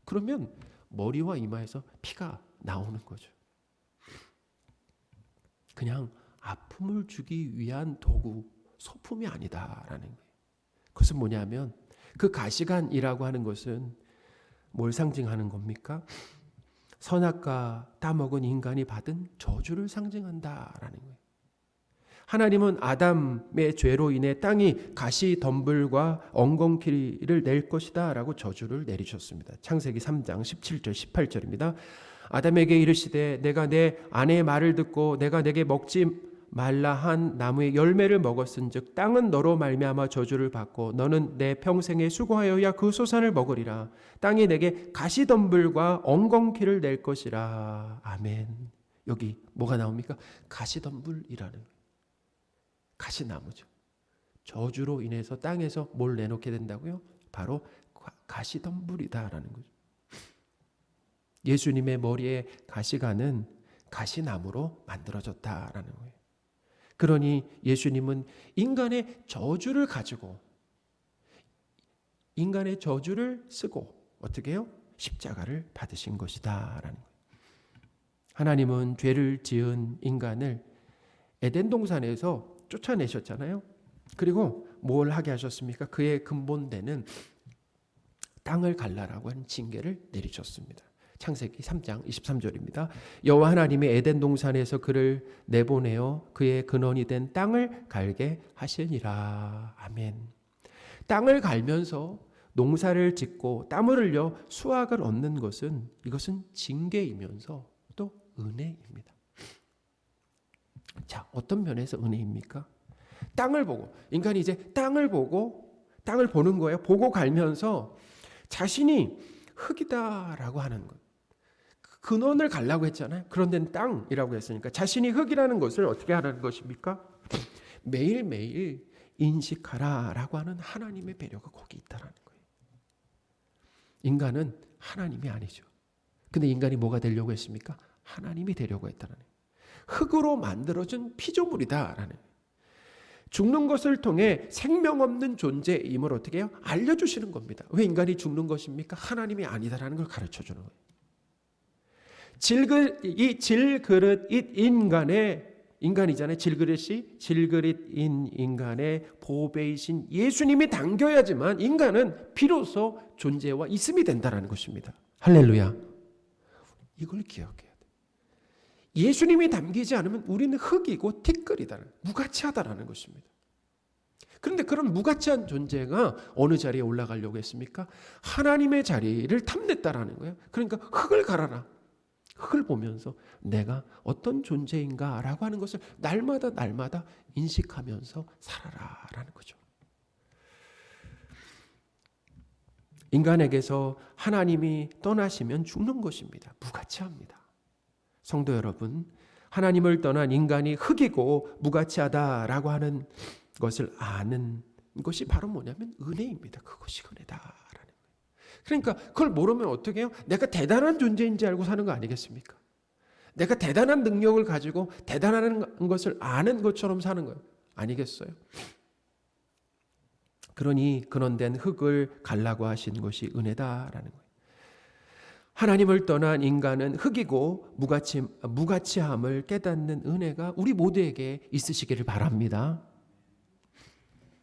그러면 머리와 이마에서 피가 나오는 거죠. 그냥 아픔을 주기 위한 도구, 소품이 아니다라는 거예요. 그것은 뭐냐면 그 가시관이라고 하는 것은 뭘 상징하는 겁니까? 선악과 따먹은 인간이 받은 저주를 상징한다라는 거예요. 하나님은 아담의 죄로 인해 땅이 가시덤불과 엉겅퀴를 낼 것이다 라고 저주를 내리셨습니다. 창세기 3장 17절 18절입니다. 아담에게 이르시되 내가 내 아내의 말을 듣고 내가 내게 먹지 말라 한 나무의 열매를 먹었은즉 땅은 너로 말미암아 저주를 받고 너는 내 평생에 수고하여야 그 소산을 먹으리라. 땅이 내게 가시덤불과 엉겅퀴를 낼 것이라. 아멘. 여기 뭐가 나옵니까? 가시덤불이라는, 가시나무죠. 저주로 인해서 땅에서 뭘 내놓게 된다고요? 바로 가시덤불이다라는 거죠. 예수님의 머리에 가시관은 가시나무로 만들어졌다라는 거예요. 그러니 예수님은 인간의 저주를 가지고, 인간의 저주를 쓰고 어떻게 해요? 십자가를 받으신 것이다라는 거예요. 하나님은 죄를 지은 인간을 에덴 동산에서 쫓아내셨잖아요. 그리고 뭘 하게 하셨습니까? 그의 근본되는 땅을 갈라라고 하는 징계를 내리셨습니다. 창세기 3장 23절입니다. 여호와 하나님이 에덴 동산에서 그를 내보내어 그의 근원이 된 땅을 갈게 하시니라. 아멘. 땅을 갈면서 농사를 짓고 땀을 흘려 수확을 얻는 것은, 이것은 징계이면서 또 은혜입니다. 자, 어떤 면에서 은혜입니까? 땅을 보고, 인간이 이제 땅을 보고, 땅을 보는 거예요. 보고 갈면서 자신이 흙이다라고 하는 것. 근원을 갈라고 했잖아요. 그런 데는 땅이라고 했으니까 자신이 흙이라는 것을 어떻게 하라는 것입니까? 매일매일 인식하라라고 하는 하나님의 배려가 거기 있다라는 거예요. 인간은 하나님이 아니죠. 근데 인간이 뭐가 되려고 했습니까? 하나님이 되려고 했다는 거예요. 흙으로 만들어진 피조물이다라는 거예요. 죽는 것을 통해 생명 없는 존재임을 어떻게 해요? 알려주시는 겁니다. 왜 인간이 죽는 것입니까? 하나님이 아니다라는 걸 가르쳐주는 거예요. 이 질그릇 인간이잖아요. 질그릇인 인간의 보배이신 예수님이 당겨야지만 인간은 비로소 존재와 있음이 된다는 것입니다. 할렐루야. 이걸 기억해야 돼. 예수님이 담기지 않으면 우리는 흙이고 티끌이다는, 무가치하다라는 것입니다. 그런데 그런 무가치한 존재가 어느 자리에 올라가려고 했습니까? 하나님의 자리를 탐냈다라는 거예요. 그러니까 흙을 갈아라. 흙을 보면서 내가 어떤 존재인가라고 하는 것을 날마다 인식하면서 살아라라는 거죠. 인간에게서 하나님이 떠나시면 죽는 것입니다. 무가치합니다. 성도 여러분, 하나님을 떠난 인간이 흙이고 무가치하다라고 하는 것을 아는 것이 바로 뭐냐면 은혜입니다. 그것이 은혜다라는 거예요. 그러니까 그걸 모르면 어떻게 해요? 내가 대단한 존재인지 알고 사는 거 아니겠습니까? 내가 대단한 능력을 가지고 대단한 것을 아는 것처럼 사는 거예요. 아니겠어요? 그러니 근원된 흙을 갈라고 하신 것이 은혜다라는 거예요. 하나님을 떠난 인간은 흙이고 무가치함을 깨닫는 은혜가 우리 모두에게 있으시기를 바랍니다.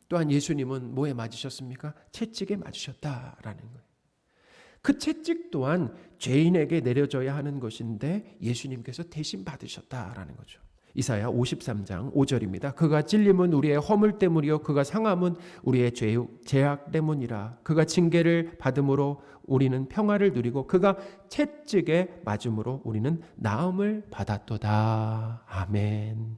또한 예수님은 뭐에 맞으셨습니까? 채찍에 맞으셨다라는 거예요. 그 채찍 또한 죄인에게 내려져야 하는 것인데 예수님께서 대신 받으셨다라는 거죠. 이사야 53장 5절입니다. 그가 찔림은 우리의 허물 때문이요 그가 상함은 우리의 죄악 때문이라. 그가 징계를 받음으로 우리는 평화를 누리고 그가 채찍에 맞음으로 우리는 나음을 받았도다. 아멘.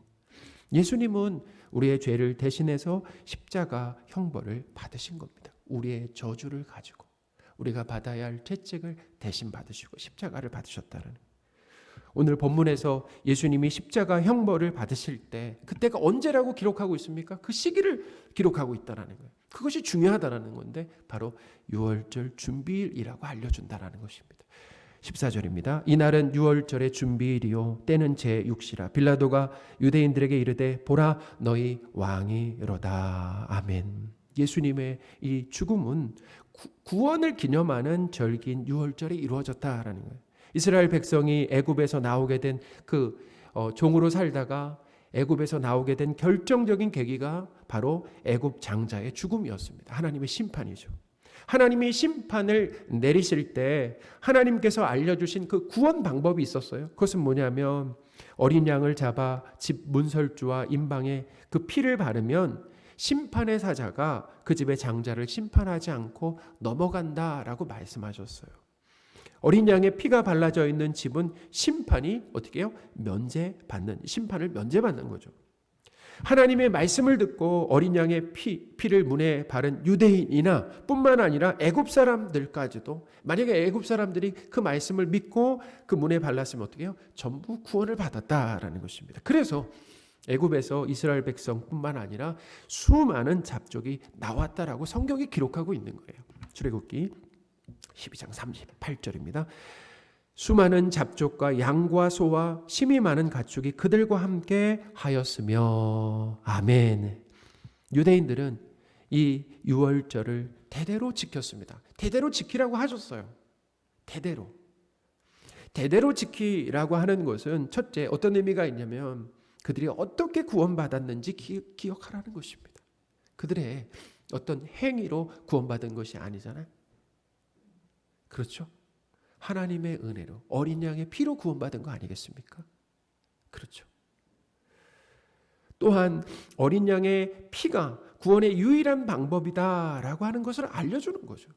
예수님은 우리의 죄를 대신해서 십자가 형벌을 받으신 겁니다. 우리의 저주를 가지고 우리가 받아야 할 채찍을 대신 받으시고 십자가를 받으셨다는. 오늘 본문에서 예수님이 십자가 형벌을 받으실 때 그때가 언제라고 기록하고 있습니까? 그 시기를 기록하고 있다라는 거예요. 그것이 중요하다라는 건데 바로 유월절 준비일이라고 알려준다라는 것입니다. 14절입니다. 이날은 유월절의 준비일이요 때는 제6시라. 빌라도가 유대인들에게 이르되 보라 너희 왕이로다. 아멘. 예수님의 이 죽음은 구원을 기념하는 절기인 유월절에 이루어졌다라는 거예요. 이스라엘 백성이 애굽에서 나오게 된 그 종으로 살다가 애굽에서 나오게 된 결정적인 계기가 바로 애굽 장자의 죽음이었습니다. 하나님의 심판이죠. 하나님이 심판을 내리실 때 하나님께서 알려주신 그 구원 방법이 있었어요. 그것은 뭐냐면 어린 양을 잡아 집 문설주와 임방에 그 피를 바르면 심판의 사자가 그 집의 장자를 심판하지 않고 넘어간다라고 말씀하셨어요. 어린 양의 피가 발라져 있는 집은 심판이 어떻게 해요? 심판을 면제받는 거죠. 하나님의 말씀을 듣고 어린 양의 피를 문에 바른 유대인이나 뿐만 아니라 애굽 사람들까지도 만약에 애굽 사람들이 그 말씀을 믿고 그 문에 발랐으면 어떻게 해요? 전부 구원을 받았다라는 것입니다. 그래서 애굽에서 이스라엘 백성뿐만 아니라 수많은 잡족이 나왔다라고 성경이 기록하고 있는 거예요. 출애굽기 12장 38절입니다. 수많은 잡족과 양과 소와 심이 많은 가축이 그들과 함께 하였으며 아멘. 유대인들은 이 유월절을 대대로 지켰습니다. 대대로 지키라고 하셨어요. 대대로 지키라고 하는 것은 첫째 어떤 의미가 있냐면 그들이 어떻게 구원받았는지 기억하라는 것입니다. 그들의 어떤 행위로 구원받은 것이 아니잖아요. 그렇죠? 하나님의 은혜로 어린 양의 피로 구원받은 거 아니겠습니까? 그렇죠. 또한 어린 양의 피가 구원의 유일한 방법이다라고 하는 것을 알려주는 거죠.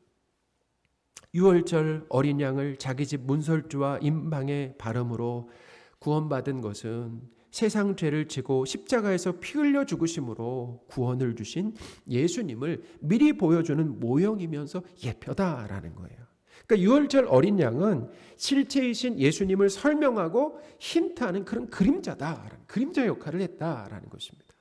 유월절 어린 양을 자기 집 문설주와 임방에 바름으로 구원받은 것은 세상 죄를 지고 십자가에서 피 흘려 죽으심으로 구원을 주신 예수님을 미리 보여주는 모형이면서 예표다라는 거예요. 그러니까 유월절 어린 양은 실체이신 예수님을 설명하고 힌트하는 그런 그림자 역할을 했다라는 것입니다.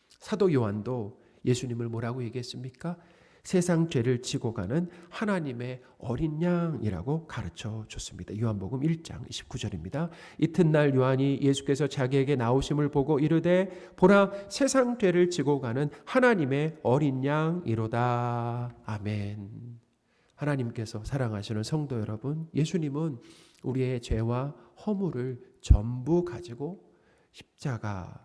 사도 요한도 예수님을 뭐라고 얘기했습니까? 세상 죄를 지고 가는 하나님의 어린 양이라고 가르쳐 줬습니다. 요한복음 1장 29절입니다. 이튿날 요한이 예수께서 자기에게 나오심을 보고 이르되 보라 세상 죄를 지고 가는 하나님의 어린 양이로다. 아멘. 하나님께서 사랑하시는 성도 여러분, 예수님은 우리의 죄와 허물을 전부 가지고 십자가에서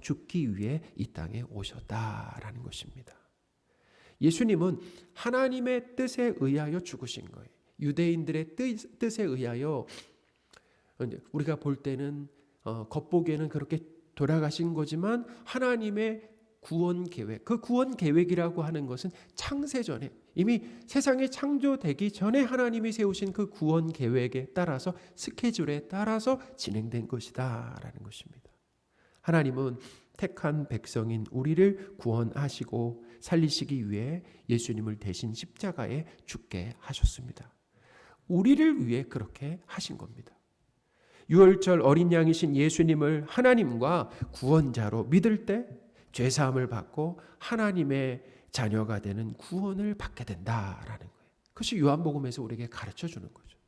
죽기 위해 이 땅에 오셨다라는 것입니다. 예수님은 하나님의 뜻에 의하여 죽으신 거예요. 유대인들의 뜻에 의하여 우리가 볼 때는 겉보기에는 그렇게 돌아가신 거지만 하나님의 구원 계획, 그 구원 계획이라고 하는 것은 창세 전에 이미 세상이 창조되기 전에 하나님이 세우신 그 구원 계획에 따라서 스케줄에 따라서 진행된 것이다라는 것입니다. 하나님은 택한 백성인 우리를 구원하시고 살리시기 위해 예수님을 대신 십자가에 죽게 하셨습니다. 우리를 위해 그렇게 하신 겁니다. 유월절 어린 양이신 예수님을 하나님과 구원자로 믿을 때 죄사함을 받고 하나님의 자녀가 되는 구원을 받게 된다라는 거예요. 그것이 요한복음에서 우리에게 가르쳐 주는 거죠.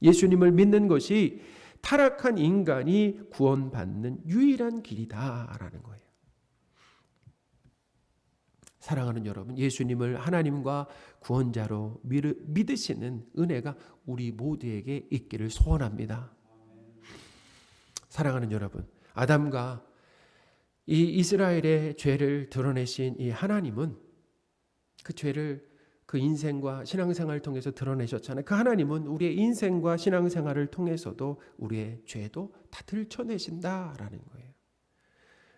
예수님을 믿는 것이 타락한 인간이 구원받는 유일한 길이다라는 거예요. 사랑하는 여러분, 예수님을 하나님과 구원자로 믿으시는 은혜가 우리 모두에게 있기를 소원합니다. 사랑하는 여러분, 아담과 이 이스라엘의 죄를 드러내신 이 하나님은 그 죄를 그 인생과 신앙생활을 통해서 드러내셨잖아요. 그 하나님은 우리의 인생과 신앙생활을 통해서도 우리의 죄도 다 들춰내신다라는 거예요.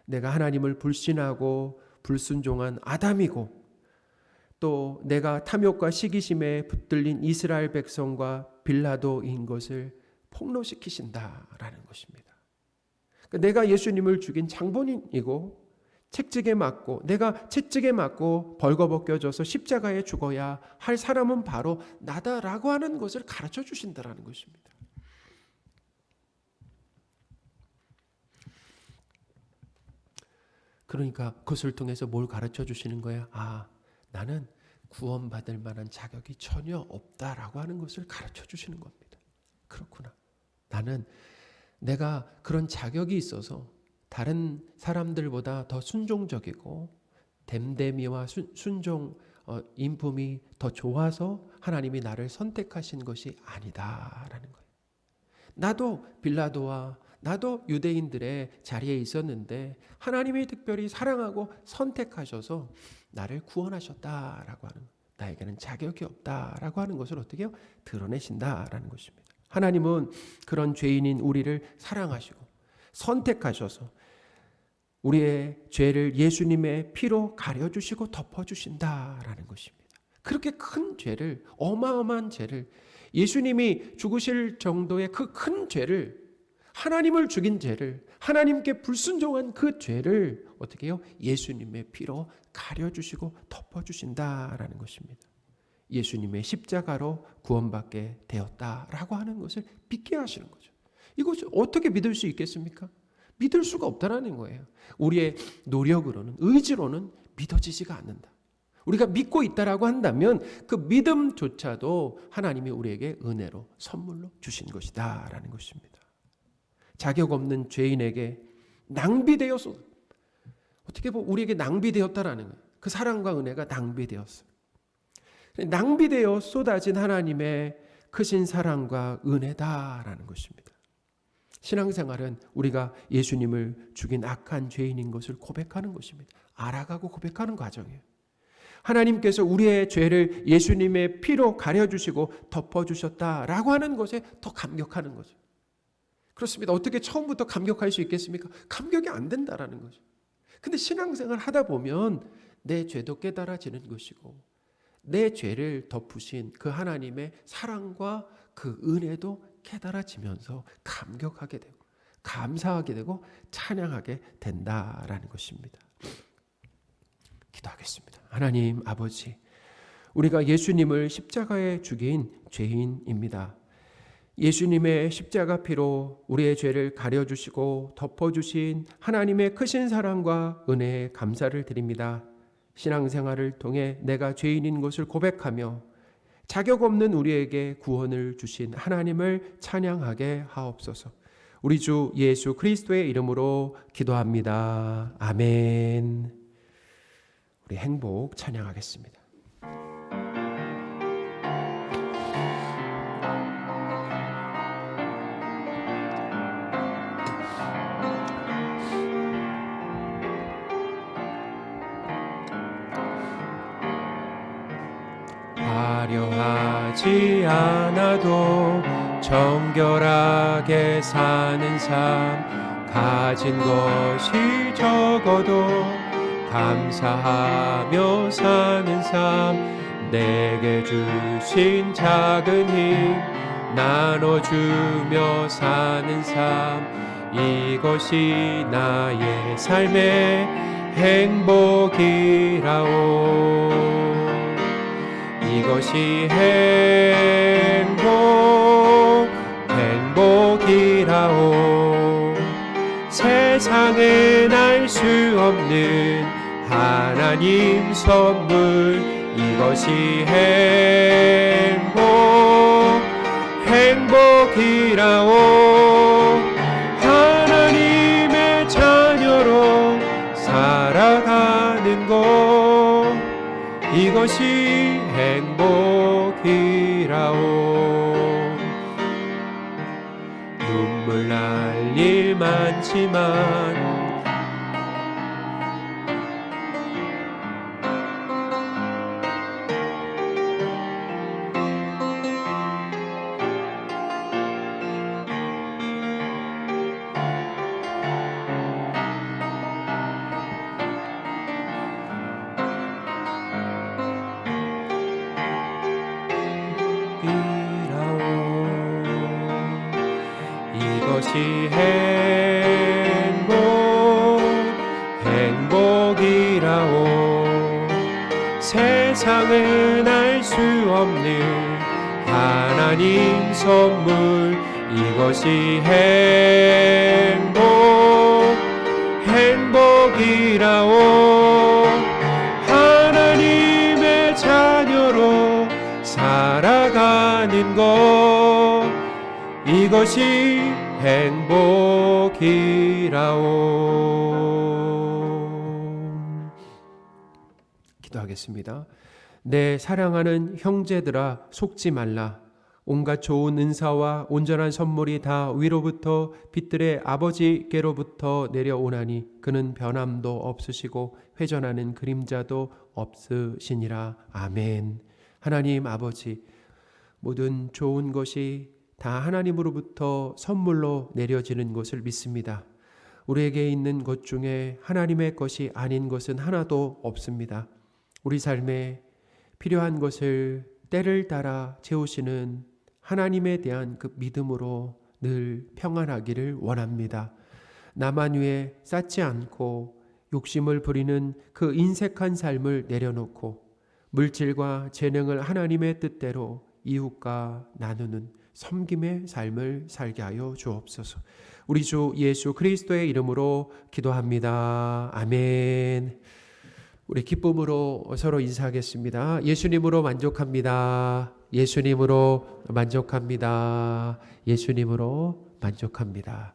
내가 하나님을 불신하고 불순종한 아담이고 또 내가 탐욕과 시기심에 붙들린 이스라엘 백성과 빌라도인 것을 폭로시키신다라는 것입니다. 내가 예수님을 죽인 장본인이고 채찍에 맞고 내가 채찍에 맞고 벌거벗겨져서 십자가에 죽어야 할 사람은 바로 나다라고 하는 것을 가르쳐 주신다라는 것입니다. 그러니까 그것을 통해서 뭘 가르쳐 주시는 거야? 아, 나는 구원받을 만한 자격이 전혀 없다라고 하는 것을 가르쳐 주시는 겁니다. 그렇구나. 나는 내가 그런 자격이 있어서 다른 사람들보다 더 순종적이고 됨됨이와 순종 인품이 더 좋아서 하나님이 나를 선택하신 것이 아니다라는 거예요. 나도 빌라도와 나도 유대인들의 자리에 있었는데 하나님이 특별히 사랑하고 선택하셔서 나를 구원하셨다라고 하는, 나에게는 자격이 없다라고 하는 것을 어떻게 해요? 드러내신다라는 것입니다. 하나님은 그런 죄인인 우리를 사랑하시고 선택하셔서 우리의 죄를 예수님의 피로 가려주시고 덮어주신다라는 것입니다. 그렇게 큰 죄를, 어마어마한 죄를, 예수님이 죽으실 정도의 그 큰 죄를, 하나님을 죽인 죄를, 하나님께 불순종한 그 죄를 어떻게 해요? 예수님의 피로 가려주시고 덮어주신다라는 것입니다. 예수님의 십자가로 구원받게 되었다라고 하는 것을 믿게 하시는 거죠. 이것을 어떻게 믿을 수 있겠습니까? 믿을 수가 없다라는 거예요. 우리의 노력으로는, 의지로는 믿어지지가 않는다. 우리가 믿고 있다라고 한다면 그 믿음조차도 하나님이 우리에게 은혜로 선물로 주신 것이다라는 것입니다. 자격 없는 죄인에게 낭비되어서, 어떻게 보면 우리에게 낭비되었다라는 거예요. 그 사랑과 은혜가 낭비되었어요. 낭비되어 쏟아진 하나님의 크신 사랑과 은혜다라는 것입니다. 신앙생활은 우리가 예수님을 죽인 악한 죄인인 것을 고백하는 것입니다. 알아가고 고백하는 과정이에요. 하나님께서 우리의 죄를 예수님의 피로 가려주시고 덮어주셨다라고 하는 것에 더 감격하는 거죠. 그렇습니다. 어떻게 처음부터 감격할 수 있겠습니까? 감격이 안 된다라는 거죠. 근데 신앙생활 하다 보면 내 죄도 깨달아지는 것이고 내 죄를 덮으신 그 하나님의 사랑과 그 은혜도 깨달아지면서 감격하게 되고 감사하게 되고 찬양하게 된다라는 것입니다. 기도하겠습니다. 하나님 아버지, 우리가 예수님을 십자가에 죽인 죄인입니다. 예수님의 십자가 피로 우리의 죄를 가려주시고 덮어주신 하나님의 크신 사랑과 은혜에 감사를 드립니다. 신앙생활을 통해 내가 죄인인 것을 고백하며 자격 없는 우리에게 구원을 주신 하나님을 찬양하게 하옵소서. 우리 주 예수 그리스도의 이름으로 기도합니다. 아멘. 우리 행복 찬양하겠습니다. 화려하지 않아도 정결하게 사는 삶, 가진 것이 적어도 감사하며 사는 삶, 내게 주신 작은 힘 나눠주며 사는 삶, 이것이 나의 삶의 행복이라오. 이것이 행복이라오. 세상엔 알 수 없는 하나님 선물, 이것이 행복이라오. 하나님의 자녀로 살아가는 것, 이것이 행복이라오. 눈물 날 일 많지만 이것이 행복이라오. 세상은 알 수 없는 하나님 선물, 이것이 행복이라오. 하나님의 자녀로 살아가는 것, 이것이 행복이라오. 기도하겠습니다. 내 사랑하는 형제들아, 속지 말라. 온갖 좋은 은사와 온전한 선물이 다 위로부터 빛들의 아버지께로부터 내려오나니 그는 변함도 없으시고 회전하는 그림자도 없으시니라. 아멘. 하나님 아버지, 모든 좋은 것이 다 하나님으로부터 선물로 내려지는 것을 믿습니다. 우리에게 있는 것 중에 하나님의 것이 아닌 것은 하나도 없습니다. 우리 삶에 필요한 것을 때를 따라 채우시는 하나님에 대한 그 믿음으로 늘 평안하기를 원합니다. 나만 위해 쌓지 않고 욕심을 부리는 그 인색한 삶을 내려놓고 물질과 재능을 하나님의 뜻대로 이웃과 나누는 섬김의 삶을 살게 하여 주옵소서. 우리 주 예수 그리스도의 이름으로 기도합니다. 아멘. 우리 기쁨으로 서로 인사하겠습니다. 예수님으로 만족합니다. 예수님으로 만족합니다. 예수님으로 만족합니다.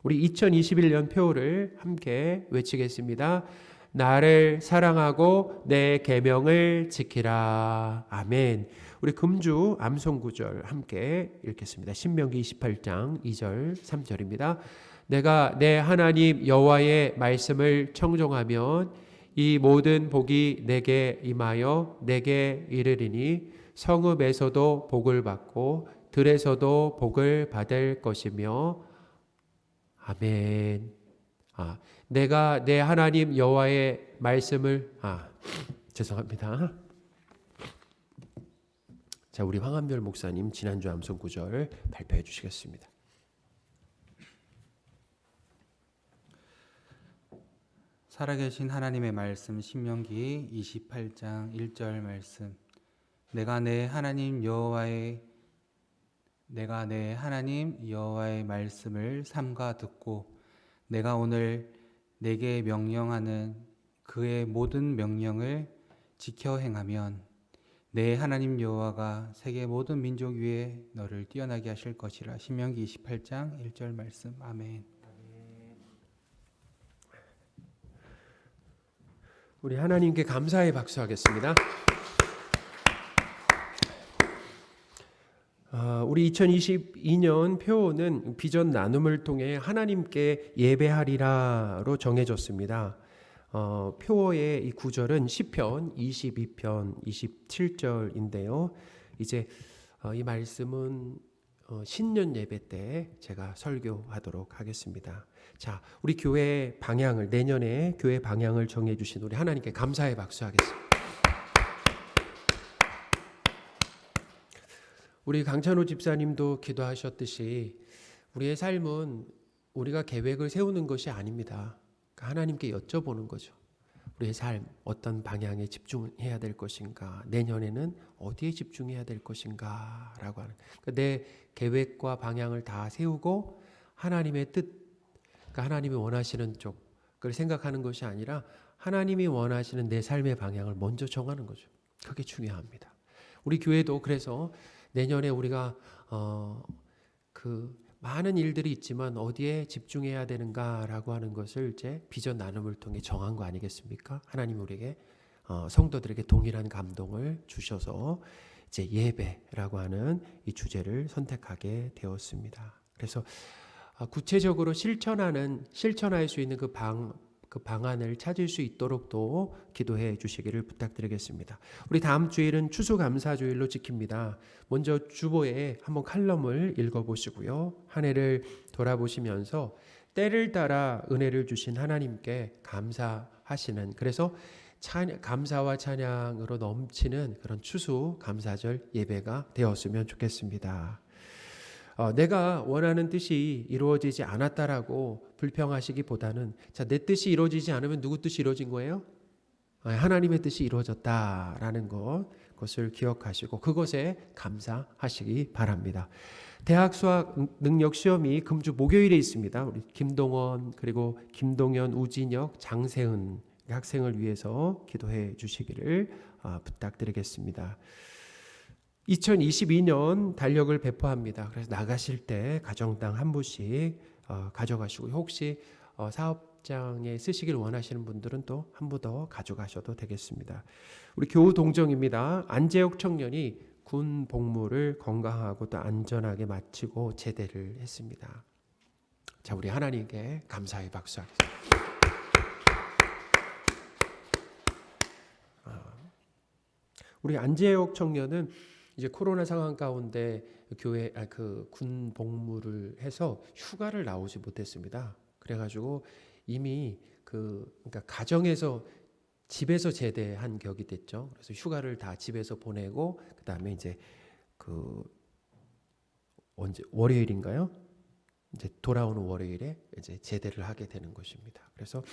우리 2021년 표를 함께 외치겠습니다. 나를 사랑하고 내 계명을 지키라. 아멘. 우리 금주 암송구절 함께 읽겠습니다. 신명기 28장 2절 3절입니다. 내가 내 하나님 여호와의 말씀을 청종하면 이 모든 복이 내게 임하여 내게 이르리니 성읍에서도 복을 받고 들에서도 복을 받을 것이며. 아멘. 내가 내 하나님 여호와의 말씀을 죄송합니다. 자, 우리 황한별 목사님 지난주 암송 구절 발표해 주시겠습니다. 살아계신 하나님의 말씀, 신명기 28장 1절 말씀. 내가 내 하나님 여호와의 말씀을 삼가 듣고 내가 오늘 내게 명령하는 그의 모든 명령을 지켜 행하면 내 하나님 여호와가 세계 모든 민족 위에 너를 뛰어나게 하실 것이라. 신명기 28장 1절 말씀. 아멘. 우리 하나님께 감사의 박수하겠습니다. 우리 2022년 표는 비전 나눔을 통해 하나님께 예배하리라로 정해졌습니다. 표어의 이 구절은 시편 22편 27절인데요. 이제 이 말씀은 신년 예배 때 제가 설교하도록 하겠습니다. 자, 우리 교회 방향을, 내년에 교회 방향을 정해 주신 우리 하나님께 감사의 박수하겠습니다. 우리 강찬호 집사님도 기도하셨듯이 우리의 삶은 우리가 계획을 세우는 것이 아닙니다. 하나님께 여쭤보는 거죠. 우리의 삶 어떤 방향에 집중해야 될 것인가, 내년에는 어디에 집중해야 될 것인가 라고 하는, 그러니까 내 계획과 방향을 다 세우고 하나님의 뜻, 그러니까 하나님이 원하시는 쪽을 생각하는 것이 아니라 하나님이 원하시는 내 삶의 방향을 먼저 정하는 거죠. 그게 중요합니다. 우리 교회도 그래서 내년에 우리가 그 많은 일들이 있지만 어디에 집중해야 되는가라고 하는 것을 이제 비전 나눔을 통해 정한 거 아니겠습니까? 하나님 우리에게 성도들에게 동일한 감동을 주셔서 이제 예배라고 하는 이 주제를 선택하게 되었습니다. 그래서 구체적으로 실천할 수 있는 그 방안을 찾을 수 있도록 또 기도해 주시기를 부탁드리겠습니다. 우리 다음 주일은 추수감사주일로 지킵니다. 먼저 주보에 한번 칼럼을 읽어보시고요. 한 해를 돌아보시면서 때를 따라 은혜를 주신 하나님께 감사하시는, 그래서 감사와 찬양으로 넘치는 그런 추수감사절 예배가 되었으면 좋겠습니다. 내가 원하는 뜻이 이루어지지 않았다라고 불평하시기보다는, 자, 내 뜻이 이루어지지 않으면 누구 뜻이 이루어진 거예요? 하나님의 뜻이 이루어졌다라는 그것을 기억하시고 그것에 감사하시기 바랍니다. 대학 수학 능력 시험이 금주 목요일에 있습니다. 우리 김동원 그리고 김동현, 우진혁, 장세은 학생을 위해서 기도해 주시기를 부탁드리겠습니다. 2022년 달력을 배포합니다. 그래서 나가실 때 가정당 한 부씩 가져가시고 혹시 사업장에 쓰시길 원하시는 분들은 또 한 부 더 가져가셔도 되겠습니다. 우리 교우 동정입니다. 안재욱 청년이 군 복무를 건강하고 또 안전하게 마치고 제대를 했습니다. 자, 우리 하나님께 감사의 박수하겠습니다. 우리 안재욱 청년은 이제 코로나 상황 가운데 교회 군 복무를 해서 휴가를 나오지 못했습니다. 그래가지고 이미 그러니까 가정에서 집에서 제대한 격이 됐죠. 그래서 휴가를 다 집에서 보내고 그 다음에 이제 언제 월요일인가요? 이제 돌아오는 월요일에 이제 제대를 하게 되는 것입니다. 그래서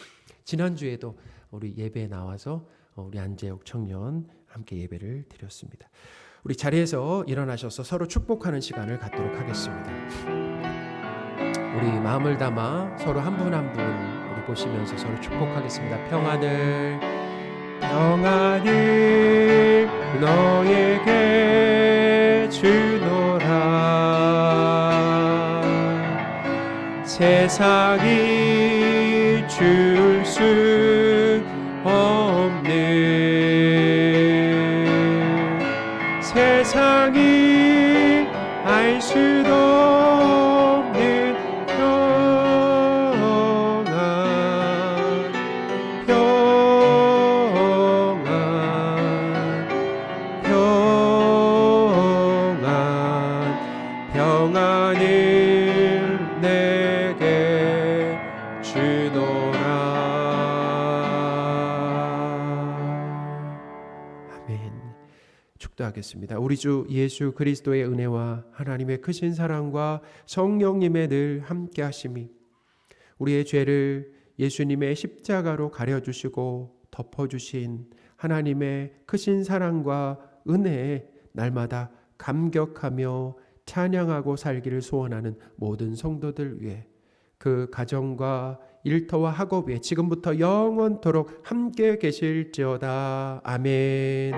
지난 주에도 우리 예배에 나와서 우리 안재욱 청년 함께 예배를 드렸습니다. 우리 자리에서 일어나셔서 서로 축복하는 시간을 갖도록 하겠습니다. 우리 마음을 담아 서로 한 분 한 분 우리 보시면서 서로 축복하겠습니다. 평안을 너에게 주노라. 세상이 줄 수 없는 세상이 알 수도 없는 평안을 내게 주노라. 아멘. 축도하겠습니다. 우리 주 예수 그리스도의 은혜와 하나님의 크신 사랑과 성령님의 늘 함께 하심이 우리의 죄를 예수님의 십자가로 가려주시고 덮어주신 하나님의 크신 사랑과 은혜에 날마다 감격하며 찬양하고 살기를 소원하는 모든 성도들 위해 그 가정과 일터와 학업 위에 지금부터 영원토록 함께 계실지어다. 아멘.